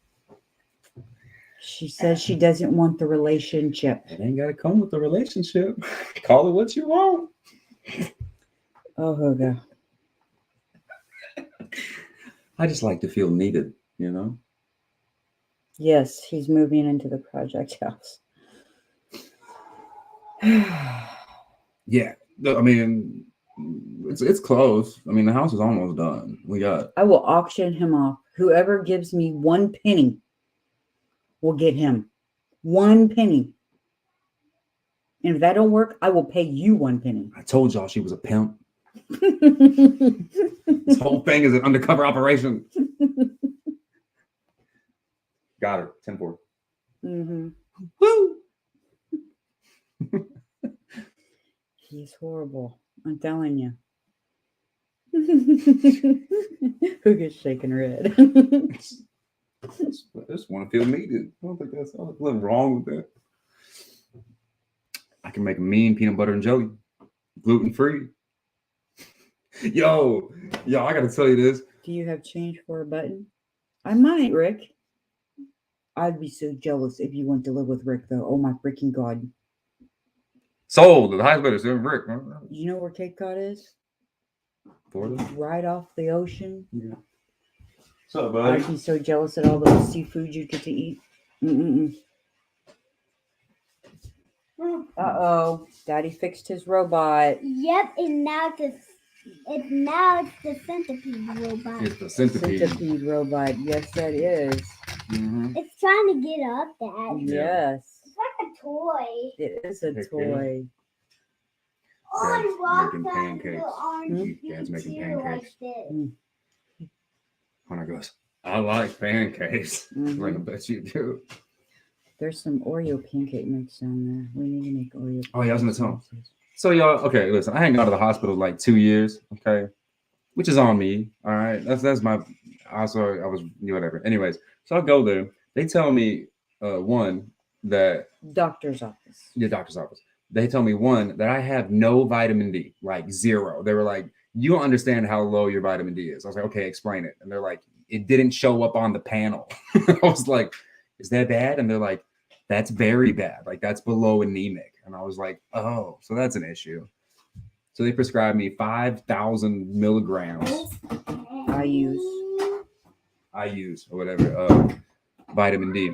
she says she doesn't want the relationship. It ain't gotta come with the relationship. Call it what you want. Oh, Hoga. I just like to feel needed, you know? Yes, he's moving into the project house. Yeah. I mean, it's close. I mean, the house is almost done. We got I will auction him off. Whoever gives me 1 penny will get him 1 penny. And if that don't work, I will pay you 1 penny. I told y'all she was a pimp. This whole thing is an undercover operation. Got her. 10-4. Mm-hmm. Woo! He's horrible. I'm telling you. Who gets shaking her head? I just want to feel needed. I don't think there's nothing wrong with that. I can make a mean peanut butter and jelly, gluten free. Yo, I gotta tell you this. Do you have change for a button? I might, Rick. I'd be so jealous if you went to live with Rick, though. Oh my freaking God. Sold. The highest bidder is Rick. You know where Cape Cod is? Florida. Right off the ocean. Yeah. What's up, buddy? I'd be so jealous at all those seafood you get to eat. Mm-mm-mm. Uh-oh. Daddy fixed his robot. Yep, and now it's the centipede robot. It's the centipede. Centipede robot. Yes, that is. Mm-hmm. It's trying to get up, Dad. Yes. It's like a toy. It is a Heck yeah. toy. Dad's On walk making that pancakes. little orange Dad's making too, like pancakes. this. Hunter goes, I like pancakes. Mhm. Like, I bet you do. There's some Oreo pancake mix down there. We need to make Oreo. Oh, yeah, I was gonna tell him. pancakes. So y'all, okay, listen, I ain't gone to the hospital like 2 years, okay, which is on me. All right, that's my. Also, I was whatever. Anyways, so I go there. They tell me one that Doctor's office. your doctor's office. They tell me one that I have no vitamin D, like 0. They were like, you don't understand how low your vitamin D is. I was like, okay, explain it. And they're like, it didn't show up on the panel. I was like, is that bad? And they're like, that's very bad. Like that's below anemic. And I was like, oh, so that's an issue. So they prescribed me 5,000 milligrams I use. or whatever, vitamin D.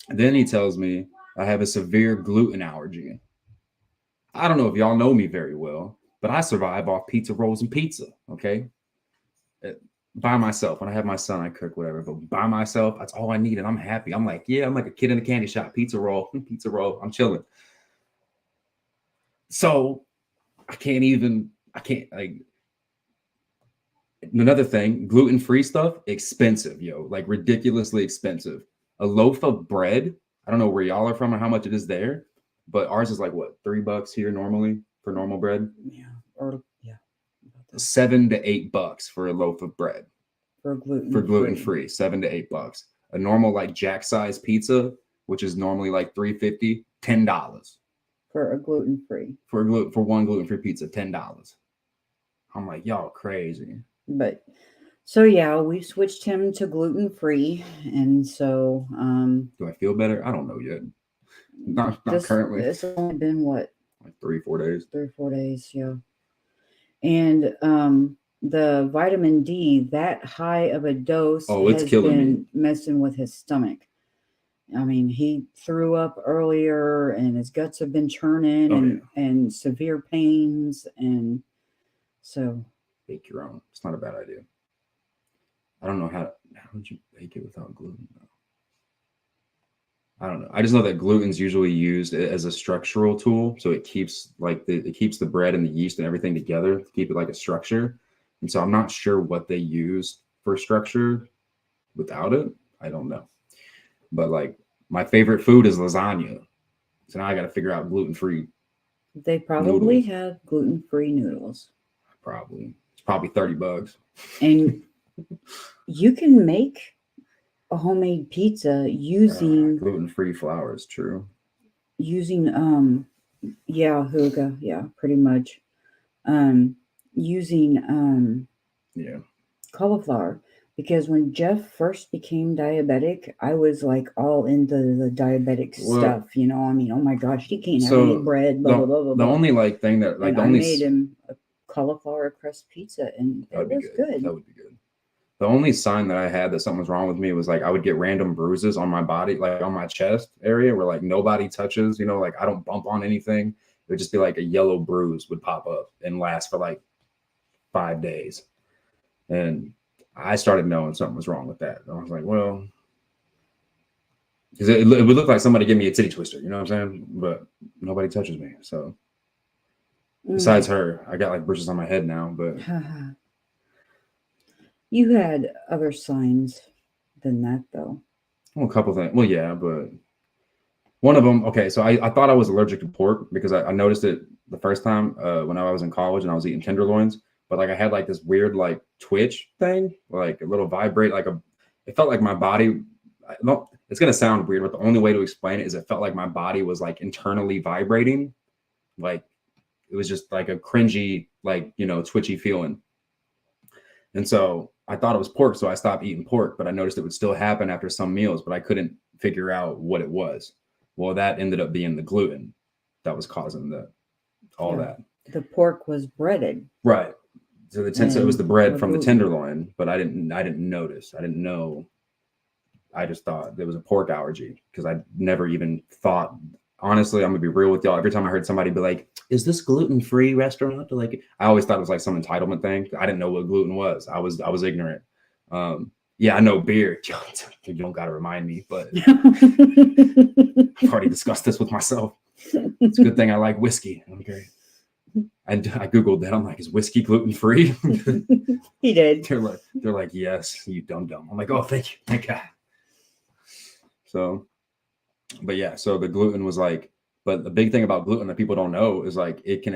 Then he tells me I have a severe gluten allergy. I don't know if y'all know me very well, but I survive off pizza rolls and pizza. Okay. By myself. When I have my son, I cook whatever, but by myself, that's all I need. And I'm happy. I'm like, yeah, I'm like a kid in a candy shop. Pizza roll. I'm chilling. So I can't like another thing, gluten-free stuff, expensive, yo, like ridiculously expensive. A loaf of bread, I don't know where y'all are from or how much it is there, but ours is like what, $3 here normally for normal bread? Yeah. Or yeah. $7 to $8 for a loaf of bread For gluten. for gluten-free, $7 to $8. A normal like jack size pizza, which is normally like $3.50, $10 For a gluten free. for one gluten-free pizza, $10. I'm like, y'all crazy. But so yeah, we switched him to gluten free, and so Do I feel better? I don't know yet. Not this, currently. It's only been what, Like 3-4 days. 3 or 4 days, yeah. And the vitamin D, that high of a dose, Oh, it's has killing been messing with his stomach. I mean, he threw up earlier, and his guts have been churning, Oh, and severe pains, and so Bake your own. It's not a bad idea. I don't know how would you bake it without gluten though? I don't know. I just know that gluten's usually used as a structural tool, so it keeps it keeps the bread and the yeast and everything together to keep it like a structure. And so I'm not sure what they use for structure without it. I don't know. But like my favorite food is lasagna. So now I got to figure out gluten-free. They probably Noodles. have gluten-free noodles. Probably. It's probably $30. And you can make a homemade pizza using Gluten-free flour is true. Huga, yeah, pretty much. Using Yeah. cauliflower, because when Jeff first became diabetic, I was like all into the diabetic Well, stuff, you know. I mean, oh my gosh, he can't have any So bread, blah the, blah blah blah the blah. only like thing that like And the I only made him a cauliflower crust pizza, and that would it be was good. good. That would be good. The only sign that I had that something was wrong with me was like I would get random bruises on my body, like on my chest area where like nobody touches, you know, like I don't bump on anything. It would just be like a yellow bruise would pop up and last for like 5 days. And I started knowing something was wrong with that. And I was like, well, because it would look like somebody gave me a titty twister, you know what I'm saying? But nobody touches me. So besides her, I got like bruises on my head now, but You had other signs than that, though. well, a couple things. Well, yeah, but one of them, okay, so I thought I was allergic to pork because I noticed it the first time when I was in college and I was eating tenderloins, but like I had like this weird like twitch thing, like a little vibrate, it felt like my body, no, it's going to sound weird, but the only way to explain it is it felt like my body was like internally vibrating. Like it was just like a cringy, like, you know, twitchy feeling. And so I thought it was pork, so I stopped eating pork, but I noticed it would still happen after some meals, but I couldn't figure out what it was. Well, that ended up being the gluten that was causing all that. The pork was breaded. Right. So so it was the bread And from the gluten. tenderloin, but I didn't notice. I didn't know. I just thought there was a pork allergy because I never even thought. Honestly, I'm gonna be real with y'all. Every time I heard somebody be like, "Is this gluten-free restaurant?" Like, I always thought it was like some entitlement thing. I didn't know what gluten was. I was ignorant. Yeah, I know beer. You don't gotta remind me, but I've already discussed this with myself. It's a good thing I like whiskey. Okay. I googled that. I'm like, is whiskey gluten-free? He did. They're like, yes, you dumb. I'm like, oh, thank you, thank God. So, but yeah, so the gluten was like, but the big thing about gluten that people don't know is like it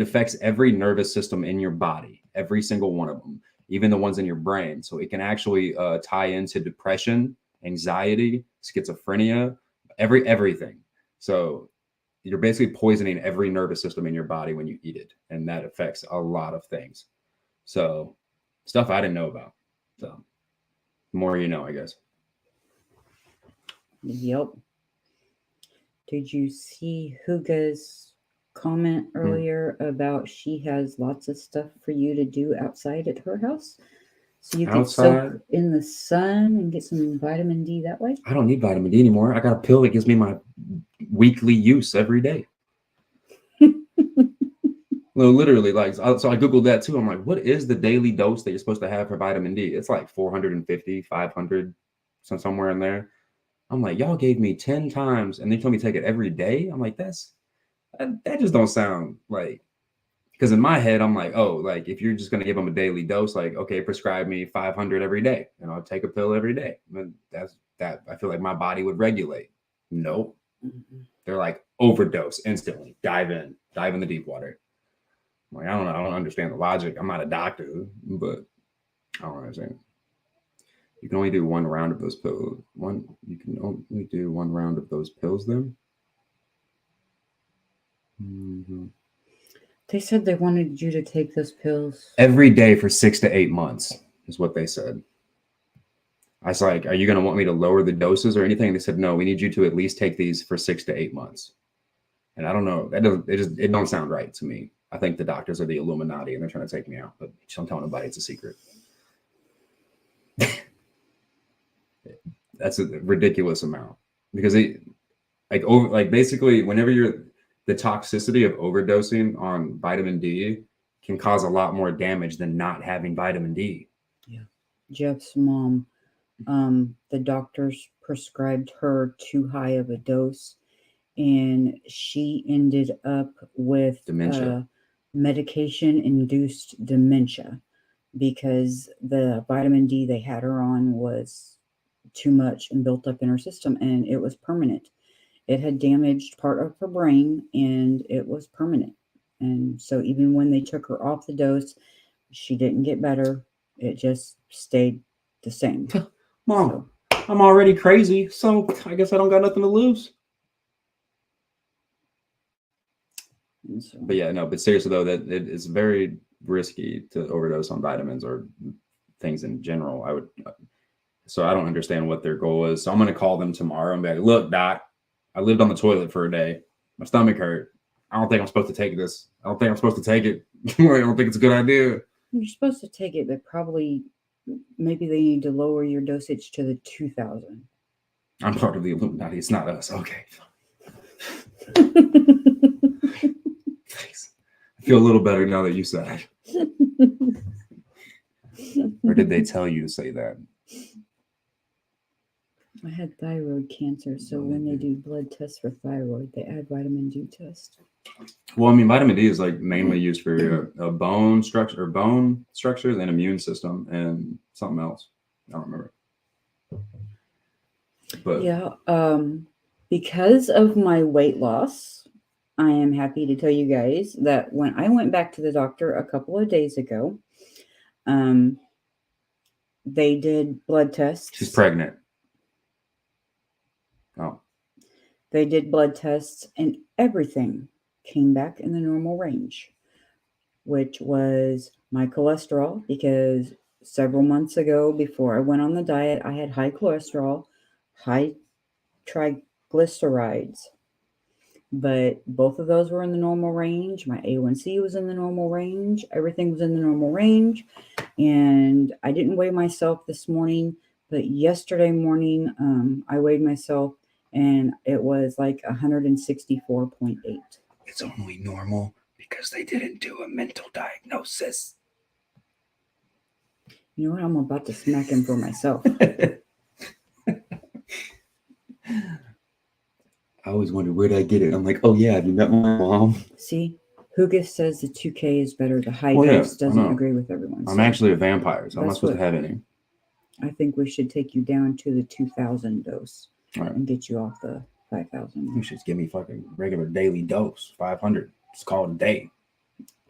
affects every nervous system in your body, every single one of them, even the ones in your brain. So it can actually tie into depression, anxiety, schizophrenia, everything. So you're basically poisoning every nervous system in your body when you eat it, and that affects a lot of things. So stuff I didn't know about. So the more you know, I guess. Yep. Did you see Huga's comment earlier about she has lots of stuff for you to do outside at her house? So you can soak Outside? in the sun and get some vitamin D that way? I don't need vitamin D anymore. I got a pill that gives me my weekly use every day. No, literally, like, so I Googled that too. I'm like, what is the daily dose that you're supposed to have for vitamin D? It's like 450, 500, somewhere in there. I'm like, y'all gave me 10 times and they told me to take it every day. I'm like, that just don't sound like, because in my head, I'm like, oh, like if you're just going to give them a daily dose, like, okay, prescribe me 500 every day and I'll take a pill every day. But that I feel like my body would regulate. Nope. They're like overdose instantly. Dive in the deep water. I'm like, I don't know. I don't understand the logic. I'm not a doctor, but I don't understand. You can only do one round of those pills. You can only do one round of those pills then? Mm-hmm. They said they wanted you to take those pills Every day for 6 to 8 months is what they said. I was like, are you going to want me to lower the doses or anything? They said, no, we need you to at least take these for 6 to 8 months. And I don't know. It don't sound right to me. I think the doctors are the Illuminati and they're trying to take me out, but don't tell nobody, it's a secret. That's a ridiculous amount because basically whenever the toxicity of overdosing on vitamin D can cause a lot more damage than not having vitamin D. Yeah. Jeff's mom, the doctors prescribed her too high of a dose, and she ended up with Dementia. medication-induced dementia because the vitamin D they had her on was too much and built up in her system, and it was permanent. It had damaged part of her brain, and it was permanent. And so even when they took her off the dose, she didn't get better. It just stayed the same. Mom, I'm already crazy, so I guess I don't got nothing to lose. And so, But yeah, no, but seriously though, that it is very risky to overdose on vitamins or things in general. So I don't understand what their goal is. So I'm going to call them tomorrow and be like, look, doc, I lived on the toilet for a day. My stomach hurt. I don't think I'm supposed to take this. I don't think I'm supposed to take it. I don't think it's a good idea. you're supposed to take it, but probably maybe they need to lower your dosage to the 2,000. I'm part of the Illuminati. It's not us. Okay. Thanks. I feel a little better now that you said it. Or did they tell you to say that? I had thyroid cancer, so when they do blood tests for thyroid, they add vitamin D test. Well, I mean, vitamin D is like mainly used for bone structures and immune system and something else. I don't remember. But Yeah, because of my weight loss, I am happy to tell you guys that when I went back to the doctor a couple of days ago, they did blood tests. she's pregnant. Oh, They did blood tests, and everything came back in the normal range, which was my cholesterol, because several months ago, before I went on the diet, I had high cholesterol, high triglycerides, but both of those were in the normal range. My A1C was in the normal range. Everything was in the normal range. And I didn't weigh myself this morning, but yesterday morning, I weighed myself, and it was like 164.8. it's only normal because they didn't do a mental diagnosis. You know what? I'm about to smack him for myself. I always wondered, where did I get it? I'm like, oh yeah, have you met my mom? See, Hugus says the 2K is better. The high Well, yeah, dose I doesn't know. agree with everyone. I'm So actually a vampire, so I'm not That's supposed what- to have any. I think we should take you down to the 2,000 dose All right. and get you off the 5,000. You should just give me fucking regular daily dose, 500. Just call it a day.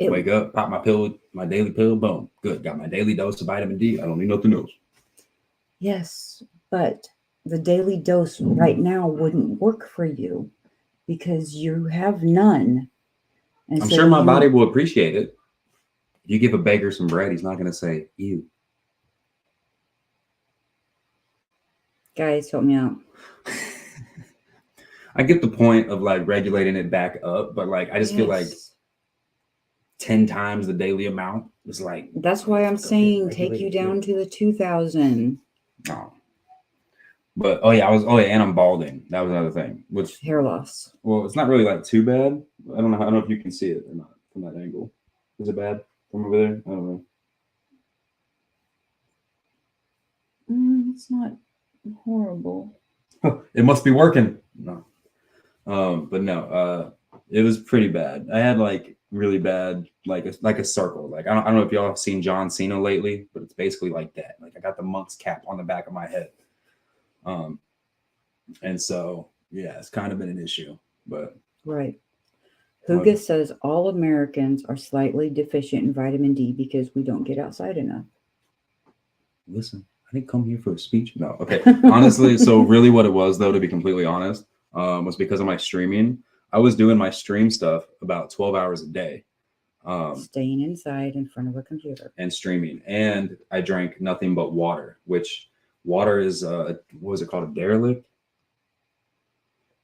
It- Wake up, pop my pill, my daily pill, boom, good. Got my daily dose of vitamin D. I don't need nothing else. Yes, but the daily dose right now wouldn't work for you because you have none. And I'm so sure my you- body will appreciate it. You give a beggar some bread, he's not going to say, ew. Guys, help me out. I get the point of like regulating it back up, but like I just feel like Yes. 10 times the daily amount is like, That's why I'm Go saying get take you regulated, down to the 2,000. no. But and I'm balding. That was another thing. Which, Hair loss. well, it's not really like too bad. I don't know if you can see it or not from that angle. Is it bad from over there? I don't know. It's not horrible. It must be working. No. But no, it was pretty bad. I had like really bad, like a circle. Like I don't know if y'all have seen John Cena lately, but it's basically like that. Like I got the monk's cap on the back of my head. And so yeah, it's kind of been an issue. But Right. What? Huga says all Americans are slightly deficient in vitamin D because we don't get outside enough. listen, I didn't come here for a speech. No, okay. Honestly, so really what it was though, to be completely honest, was because of my streaming. I was doing my stream stuff about 12 hours a day. Staying inside in front of a computer. And streaming, and I drank nothing but water, which water is what was it called, a derelict?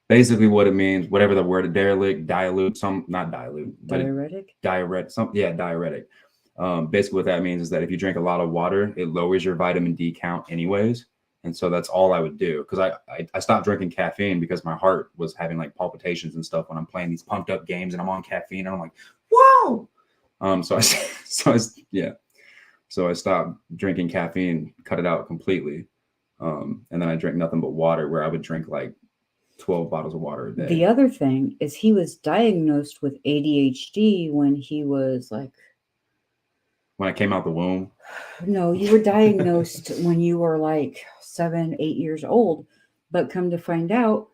Basically what it means, whatever the word, derelict, dilute, not dilute, but Diuretic? diuretic. Basically what that means is that if you drink a lot of water, it lowers your vitamin D count anyways. And so that's all I would do, because I stopped drinking caffeine because my heart was having like palpitations and stuff when I'm playing these pumped up games and I'm on caffeine and I'm like, whoa. So I stopped drinking caffeine, cut it out completely. And then I drank nothing but water, where I would drink like 12 bottles of water a day. The other thing is he was diagnosed with ADHD when he was like, When I came out the womb, no, you were diagnosed when you were like 7, 8 years old. But come to find out,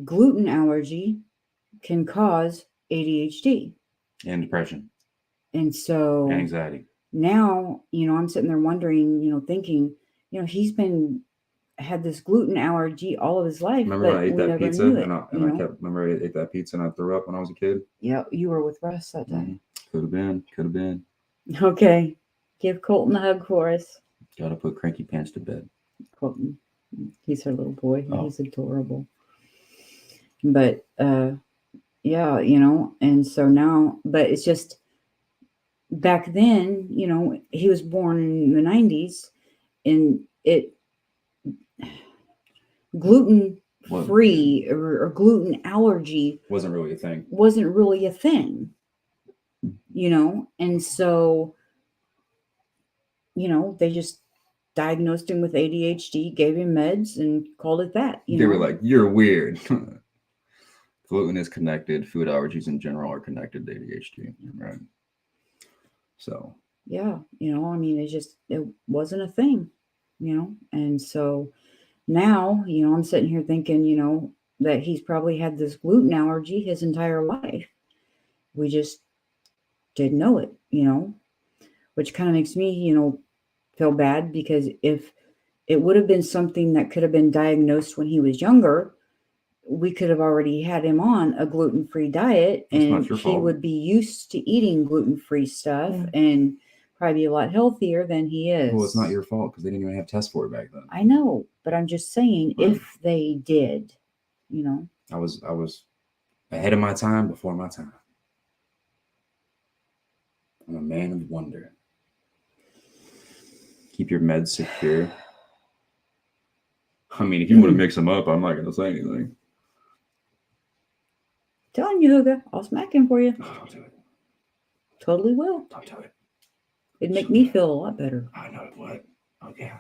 gluten allergy can cause ADHD. And depression And so and anxiety. now, I'm sitting there wondering, thinking, he's had this gluten allergy all of his life. Remember but when I ate we that never pizza knew it, and I remember I ate that pizza and I threw up when I was a kid? Yeah, you were with Russ that time. Could have been. Okay. Give Colton a hug for us. Gotta put cranky pants to bed. Colton. He's our little boy. Oh. He's adorable. But yeah, and so now, but it's just back then, he was born in the 90s and gluten free or gluten allergy Wasn't really a thing. And so they just diagnosed him with ADHD, gave him meds, and called it that. They were like, "You're weird." Gluten is connected. Food allergies in general are connected to ADHD, right? So yeah, it wasn't a thing, and so now, I'm sitting here thinking, that he's probably had this gluten allergy his entire life. We just didn't know it, which kind of makes me, feel bad, because if it would have been something that could have been diagnosed when he was younger, we could have already had him on a gluten-free diet, and he would be used to eating gluten-free stuff and probably be a lot healthier than he is. Well, it's not your fault because they didn't even have tests for it back then. I know, but I'm just saying, if they did, I was ahead of my time before my time. I'm a man of wonder. Keep your meds secure. I mean, if you want to mix them up, I'm not going to say anything. Telling you, Huga, I'll smack him for you. Oh, don't do it. Totally will. Don't do it. It'd make me feel a lot better. I know it would. Oh, yeah.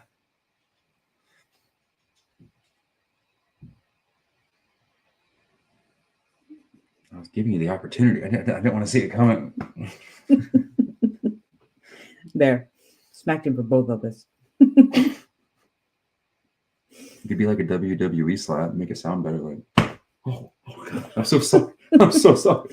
I was giving you the opportunity. I didn't want to see it coming. There. Smacked him for both of us. It could be like a WWE slap, make it sound better. Like, oh God, I'm so sorry. I'm so sorry.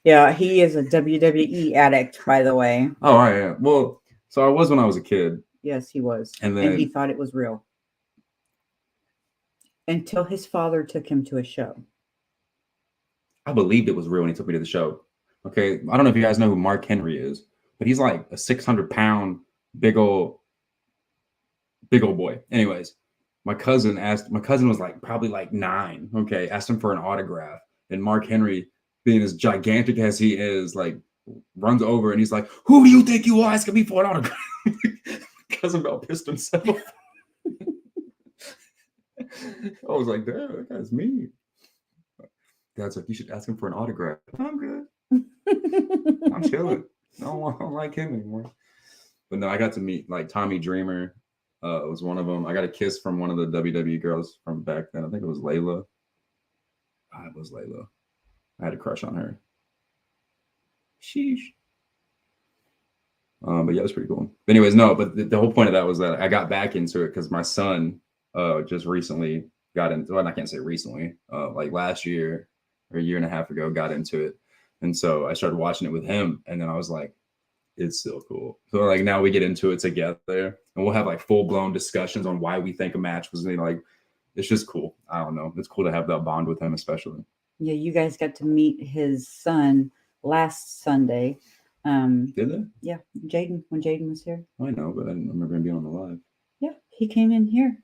Yeah, he is a WWE addict, by the way. Oh, I am. Well, so I was when I was a kid. Yes, he was. And then he thought it was real. Until his father took him to a show. I believed it was real when he took me to the show. Okay. I don't know if you guys know who Mark Henry is, but he's like a 600-pound, big old boy. Anyways, my cousin was like probably like 9. Okay. Asked him for an autograph. And Mark Henry, being as gigantic as he is, like runs over and he's like, "Who do you think you are asking me for an autograph?" Cousin about pissed himself. I was like, "Damn, that guy's mean." Dad's like, "You should ask him for an autograph." I'm good. I'm chilling. I don't like him anymore. But no, I got to meet like Tommy Dreamer. Was one of them. I got a kiss from one of the WWE girls from back then. I think it was Layla. It was Layla. I had a crush on her. Sheesh. But yeah, it was pretty cool. But anyways, no, but the whole point of that was that I got back into it because my son just recently got into, well, I can't say recently, like last year or a year and a half ago, got into it. And so I started watching it with him. And then I was like, it's still cool. So like now we get into it together and we'll have like full-blown discussions on why we think a match was like, it's just cool. I don't know. It's cool to have that bond with him, especially. Yeah, you guys got to meet his son last Sunday. Did they? Yeah, Jaden, when Jaden was here. I know, but I didn't remember him being on the live. Yeah, he came in here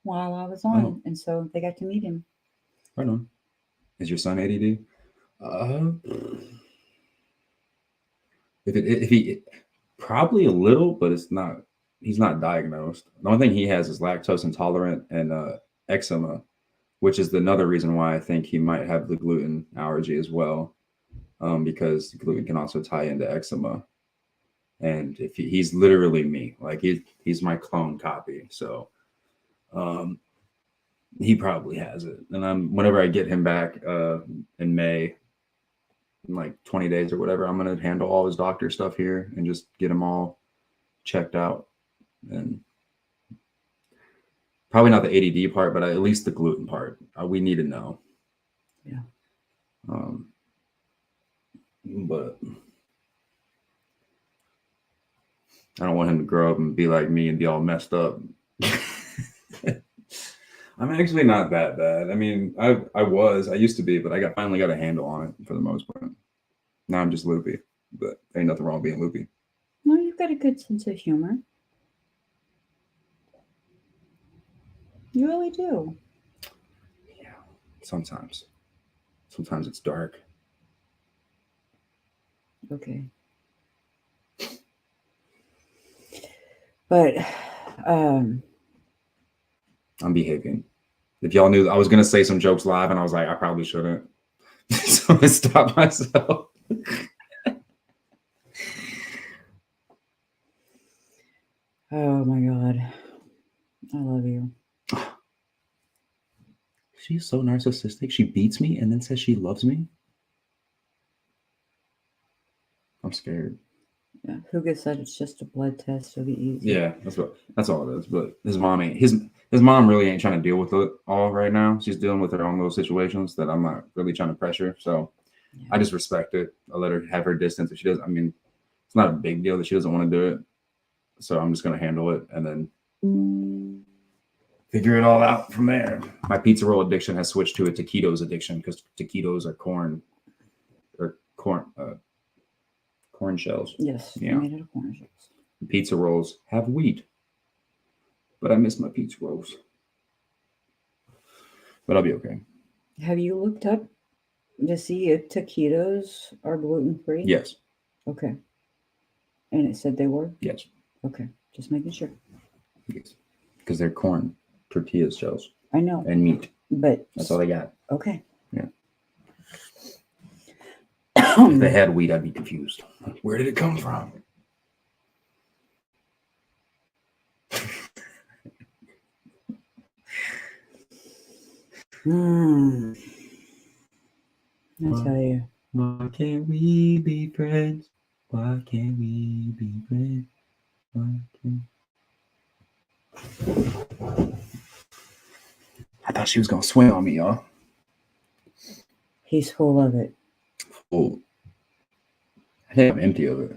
while I was on, and so they got to meet him. Right on. Is your son ADD? If he probably a little, but it's not. He's not diagnosed. The only thing he has is lactose intolerant and eczema, which is another reason why I think he might have the gluten allergy as well, because gluten can also tie into eczema. And if he's literally me, like he's my clone copy, so he probably has it. And whenever I get him back in May, in like 20 days or whatever, I'm gonna handle all his doctor stuff here and just get him all checked out. And Probably not the ADD part, but at least the gluten part. We need to know. Yeah. But I don't want him to grow up and be like me and be all messed up. I'm actually not that bad. I mean, I used to be, but I finally got a handle on it for the most part. Now I'm just loopy, but ain't nothing wrong being loopy. No, you've got a good sense of humor. You really do. Yeah, sometimes it's dark. Okay. But I'm behaving. If y'all knew, I was gonna say some jokes live, and I was like, I probably shouldn't. So I stopped myself. oh my God, I love you. She's so narcissistic. She beats me and then says she loves me. I'm scared. Yeah, Hugo said it's just a blood test, so it'll be easy. Yeah, that's all it is. But his mom really ain't trying to deal with it all right now. She's dealing with her own little situations that I'm not really trying to pressure. So Yeah. I just respect it. I let her have her distance. If she does, I mean, it's not a big deal that she doesn't want to do it. So I'm just gonna handle it and then figure it all out from there. My pizza roll addiction has switched to a taquitos addiction because taquitos are corn shells. Yes, Yeah. made out of corn shells. Pizza rolls have wheat, but I miss my pizza rolls. But I'll be okay. Have you looked up to see if taquitos are gluten free? Yes, Okay. And it said they were? yes, Okay. Just making sure. yes. Because they're corn tortilla shells I know, and meat. but That's all they got. okay. Yeah. If they had wheat, I'd be confused. Where did it come from? I tell you. Why can't we be friends? Why can't we be friends? Why can't... I thought she was gonna swing on me, y'all. He's full of it. Oh, I think I'm empty of it.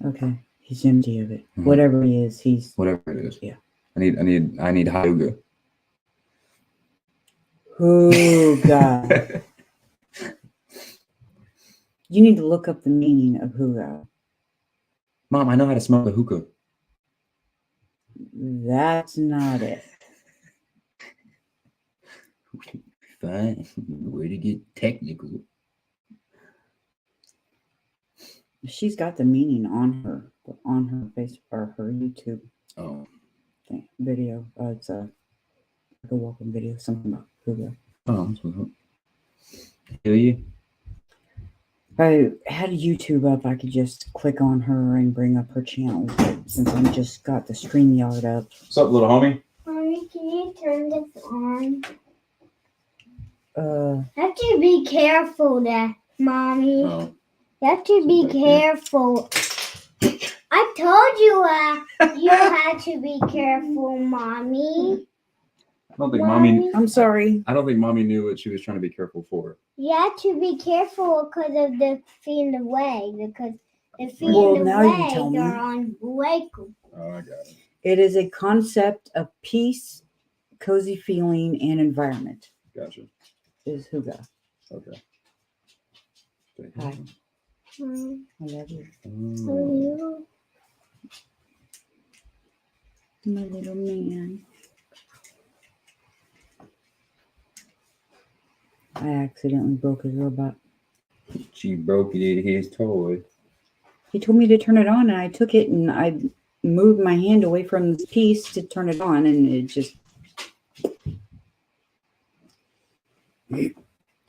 Okay. He's empty of it. Mhm. Whatever he is, he's Whatever it is. Yeah. I need Hyuga. Huga. You need to look up the meaning of Huga. Mom, I know how to smell the hookah. That's not it. Fine. Way to get technical. She's got the meaning on her face or her YouTube Oh. video. It's a welcome video, something about Huga. Oh, that's what's up. Hear you? If I had a YouTube up, I could just click on her and bring up her channel. But since I'm just got the StreamYard up, What's up, little homie? Mommy, can you turn this on? uh, Have to be careful there, Mommy. Oh. You have to be Right there. careful. I told you you had to be careful, Mommy. I don't think mommy. I'm sorry. I don't think mommy knew what she was trying to be careful for. You have to be careful because of the feet in the way. Because the feet Well, in the now you way tell me. are on Waco. Oh, I got it. It is a concept of peace, cozy feeling, and environment. Gotcha. Is Huga. Okay. Hi. Mm, I love you. Oh. My little man. I accidentally broke his robot. She broke his toy. He told me to turn it on, and I took it, and I moved my hand away from this piece to turn it on, and it just. Where do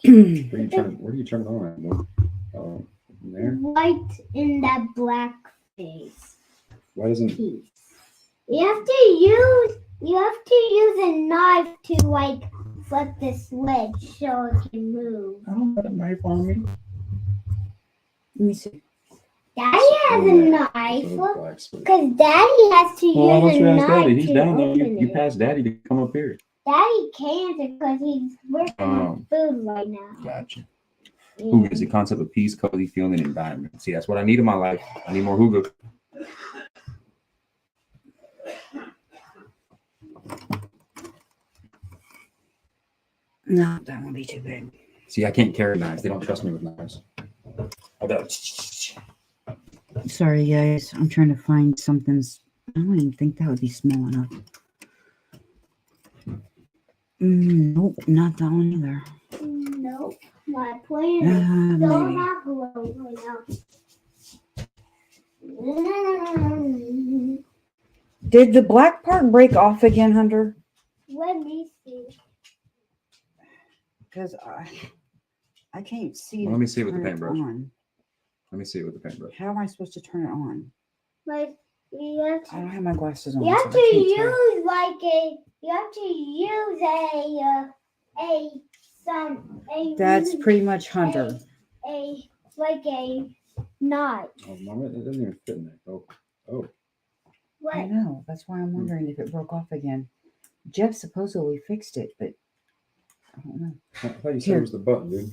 you turn it on? Oh, in there? White in that black face Why doesn't? piece. You have to use a knife to like flip the switch so it can move. I don't have a knife on me. Let me see. Daddy has a knife. Blacksmith. Because Daddy has to Well, why use don't a you ask knife Daddy? He's to down there. open You it. pass Daddy to come up here. Daddy can't because he's working on food right now. Gotcha. Yeah. Hygge is the concept of peace, cozy feeling, and environment. See, that's what I need in my life. I need more Hygge. No, that won't be too big. See, I can't carry knives. They don't trust me with knives. I got. Sorry, guys. I'm trying to find something's. I don't even think that would be small enough. Nope, not that one either. Nope. My plan is don't Maybe. have glue right now. Did the black part break off again, Hunter? Let me see. Because I can't see. Well, let me see with the turn it paintbrush. on. Let me see with the paintbrush. How am I supposed to turn it on? Like you have I to, don't have my glasses on. you have so to I can't tell. use like a you have to use a That's pretty much Hunter. a like a knife. Oh, Mama, it doesn't even fit in there. Oh, I What? know. That's why I'm wondering if it broke off again. Jeff supposedly fixed it, but I don't know. I thought you said Here. it was the button, dude.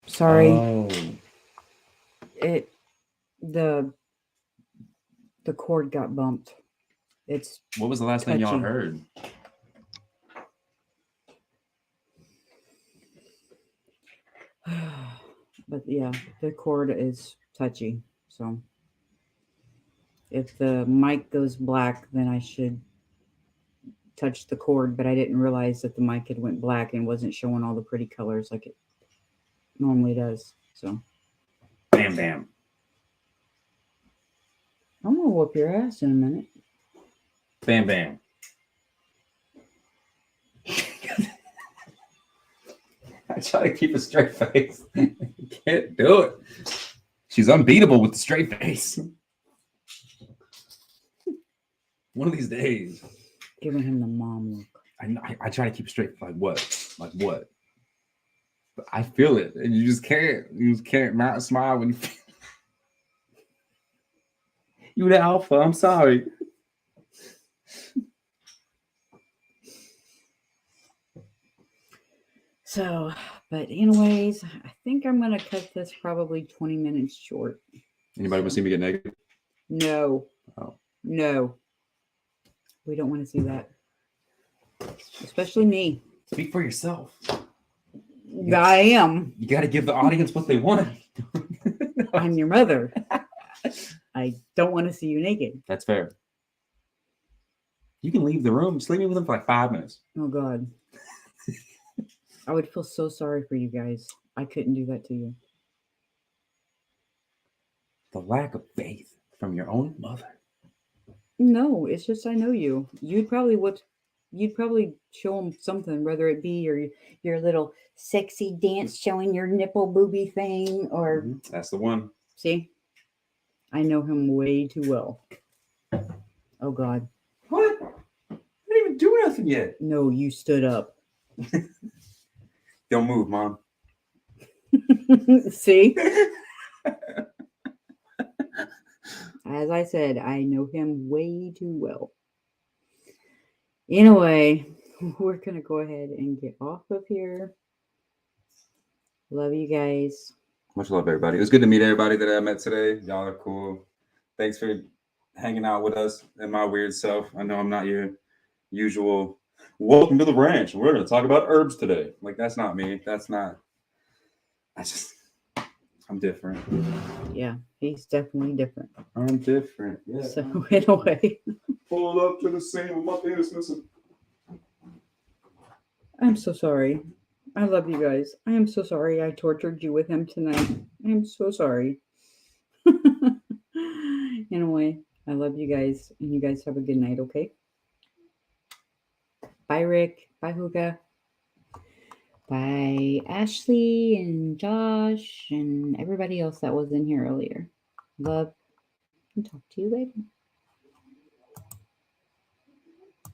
Sorry. Oh. The cord got bumped. It's What was the last thing y'all Touchy. heard? but yeah, the cord is touchy. So if the mic goes black, then I should touch the cord, but I didn't realize that the mic had went black and wasn't showing all the pretty colors like it normally does. So Bam, bam. I'm gonna whoop your ass in a minute. Bam, bam. I try to keep a straight face. Can't do it. She's unbeatable with the straight face. One of these days. Giving him the mom look. I try to keep straight. Like what? Like what? But I feel it, and you just can't. You just can't not smile when you. You the alpha. I'm sorry. So, but anyways, I think I'm gonna cut this probably 20 minutes short. Anybody want to see me get negative? No. Oh. No. We don't want to see that. Especially me. Speak for yourself. I am. You got to give the audience what they want. I'm your mother. I don't want to see you naked. That's fair. You can leave the room. Just leave me with them for like 5 minutes. Oh God. I would feel so sorry for you guys. I couldn't do that to you. The lack of faith from your own mother. No, it's just I know you. You'd probably show them something, whether it be your little sexy dance showing your nipple booby thing, or That's the one. see, I know him way too well. Oh God. What? I didn't even do nothing yet. No, you stood up. Don't move, Mom. See? As I said, I know him way too well. Anyway, we're going to go ahead and get off of here. Love you guys. Much love, everybody. It was good to meet everybody that I met today. Y'all are cool. Thanks for hanging out with us and my weird self. I know I'm not your usual, welcome to the ranch. We're going to talk about herbs today. Like, that's not me. I'm different. Yeah, he's definitely different. I'm different. Yeah. So, anyway, Pull up to the scene with my penis missing. I'm so sorry. I love you guys. I am so sorry I tortured you with him tonight. I am so sorry. Anyway, I love you guys, and you guys have a good night, okay? Bye, Rick. Bye, Huga. Bye, Ashley and Josh and everybody else that was in here earlier. Love and talk to you later.